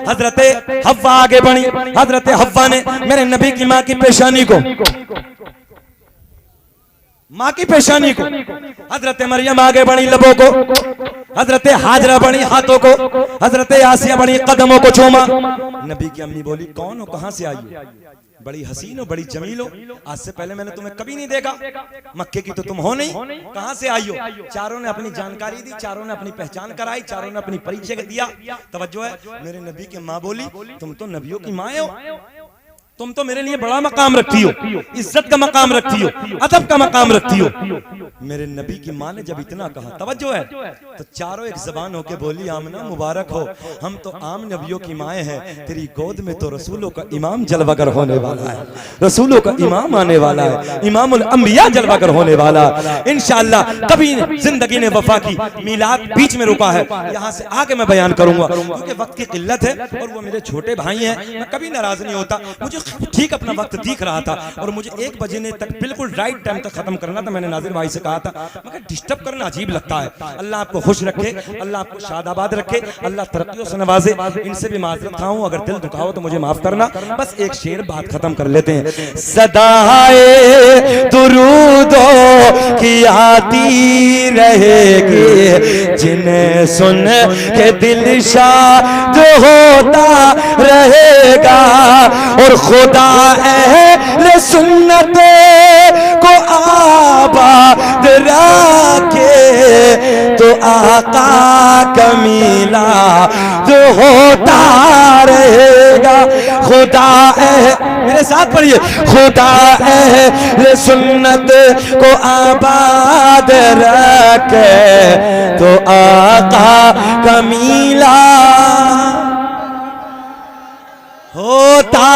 S2: हजरते हव्वा आगे बढ़ी, हजरते हव्वा ने मेरे नबी की मां की पेशानी को, मां की पेशानी को, हजरते मरियम आगे बढ़ी लबों को, हजरते हाजरा बढ़ी हाथों को, हजरते आसिया बढ़ी कदमों को चूमा। नबी की अम्मी बोली, कौन हो, कहां से आई हो? बड़ी हसीन हो, बड़ी जमील हो, आज से पहले मैंने तुम्हें कभी नहीं देखा, मक्के की तो तुम हो नहीं, कहां से आई हो? चारों ने अपनी जानकारी दी, चारों ने अपनी पहचान कराई, चारों ने अपनी परिचय दिया। तवज्जो है, मेरे नबी की मां बोली, तुम तो नबियों की मां हो, तुम तो मेरे लिए बड़ा मकाम रखती हो, इज्जत का मकाम रखती हो, अदब का मकाम रखती हो। मेरे नबी की मां ने जब इतना कहा, तवज्जो है, तो चारों एक जबान होके बोली, आमना मुबारक हो, हम तो आम नबियों की माएँ हैं, तेरी गोद में तो रसूलों का इमाम जलवागर होने वाला है, रसूलों का इमाम आने वाला है, इमामुल अंबिया जलवागर होने वाला। इंशाअल्लाह कभी जिंदगी ने वफा की, मीलाद बीच में रुका है, यहाँ से आगे मैं बयान करूंगा क्योंकि वक्त की किल्लत है और वो मेरे छोटे भाई हैं, मैं कभी नाराज नहीं होता। मुझे ठीक अपना वक्त दिख रहा था और मुझे 1 बजे तक बिल्कुल राइट टाइम तक खत्म करना था। मैंने नाजिर भाई से कहा था, मगर डिस्टर्ब करना अजीब लगता है। अल्लाह आपको खुश रखे, अल्लाह आपको शादाबाद रखे, अल्लाह तरक्कियों से नवाजे। इनसे भी माजरत खाऊं, अगर दिल दुखाओ तो मुझे माफ करना। बस एक शेर बात खत्म कर लेते हैं। सदाए दुरूदो की आती रहेगी, जिन्हें सुन के दिल शाद होता रहेगा, और खुदा अहले सुन्नत को आबाद रखे तो आका कमीला जो होता रहेगा। खुदा मेरे साथ पढ़िए, खुदा अहले सुन्नत को आबाद रखे तो आका कमीला होता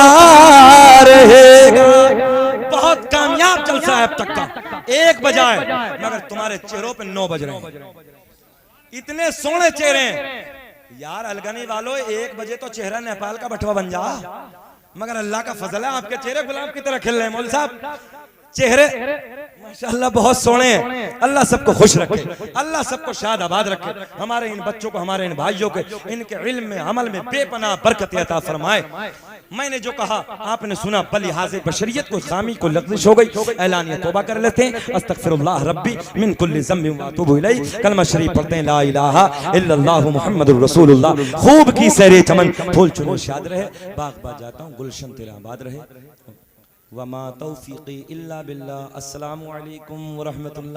S2: रहेगा। बहुत कामयाब जलसा है अब तक का, 1 बजा है मगर तुम्हारे चेहरों पे 9 बज रहे हैं। इतने सोने चेहरे हैं यार, अलगनी वालों, 1 बजे तो चेहरा नेपाल का बटवा बन जा, मगर अल्लाह का फजल है आपके चेहरे गुलाब की तरह खिल रहे हैं। मौलवी साहब
S1: चेहरे माशाअल्लाह बहुत सोने हैं। अल्लाह सबको खुश रखे, अल्लाह सबको शाद आबाद रखे, हमारे इन बच्चों को, हमारे इन भाइयों के, इनके इल्म में, अमल में बेपनाह बरकत अता फरमाए। मैंने जो कहा आपने सुना, बलिहाज़े बशरियत को खामी को लग़्ज़िश हो गई, ऐलानिया तौबा कर लेते हैं। अस्तग़फ़िरुल्लाह रब्बी मिन कुल्लि ज़म्बिन व अतूबु इलैह। कलमा शरीफ पढ़ते हैं, ला इलाहा इल्लल्लाहु मुहम्मदुर रसूलुल्लाह। खूब की सैरे चमन, फूल चुने शाद रहे, बाग बा जाता हूँ, गुलशन तेरा आबाद रहे। वमा तौफीक़ी इल्ला बिल्लाह। अस्सलामु अलैकुम व रहमतुल्लाह।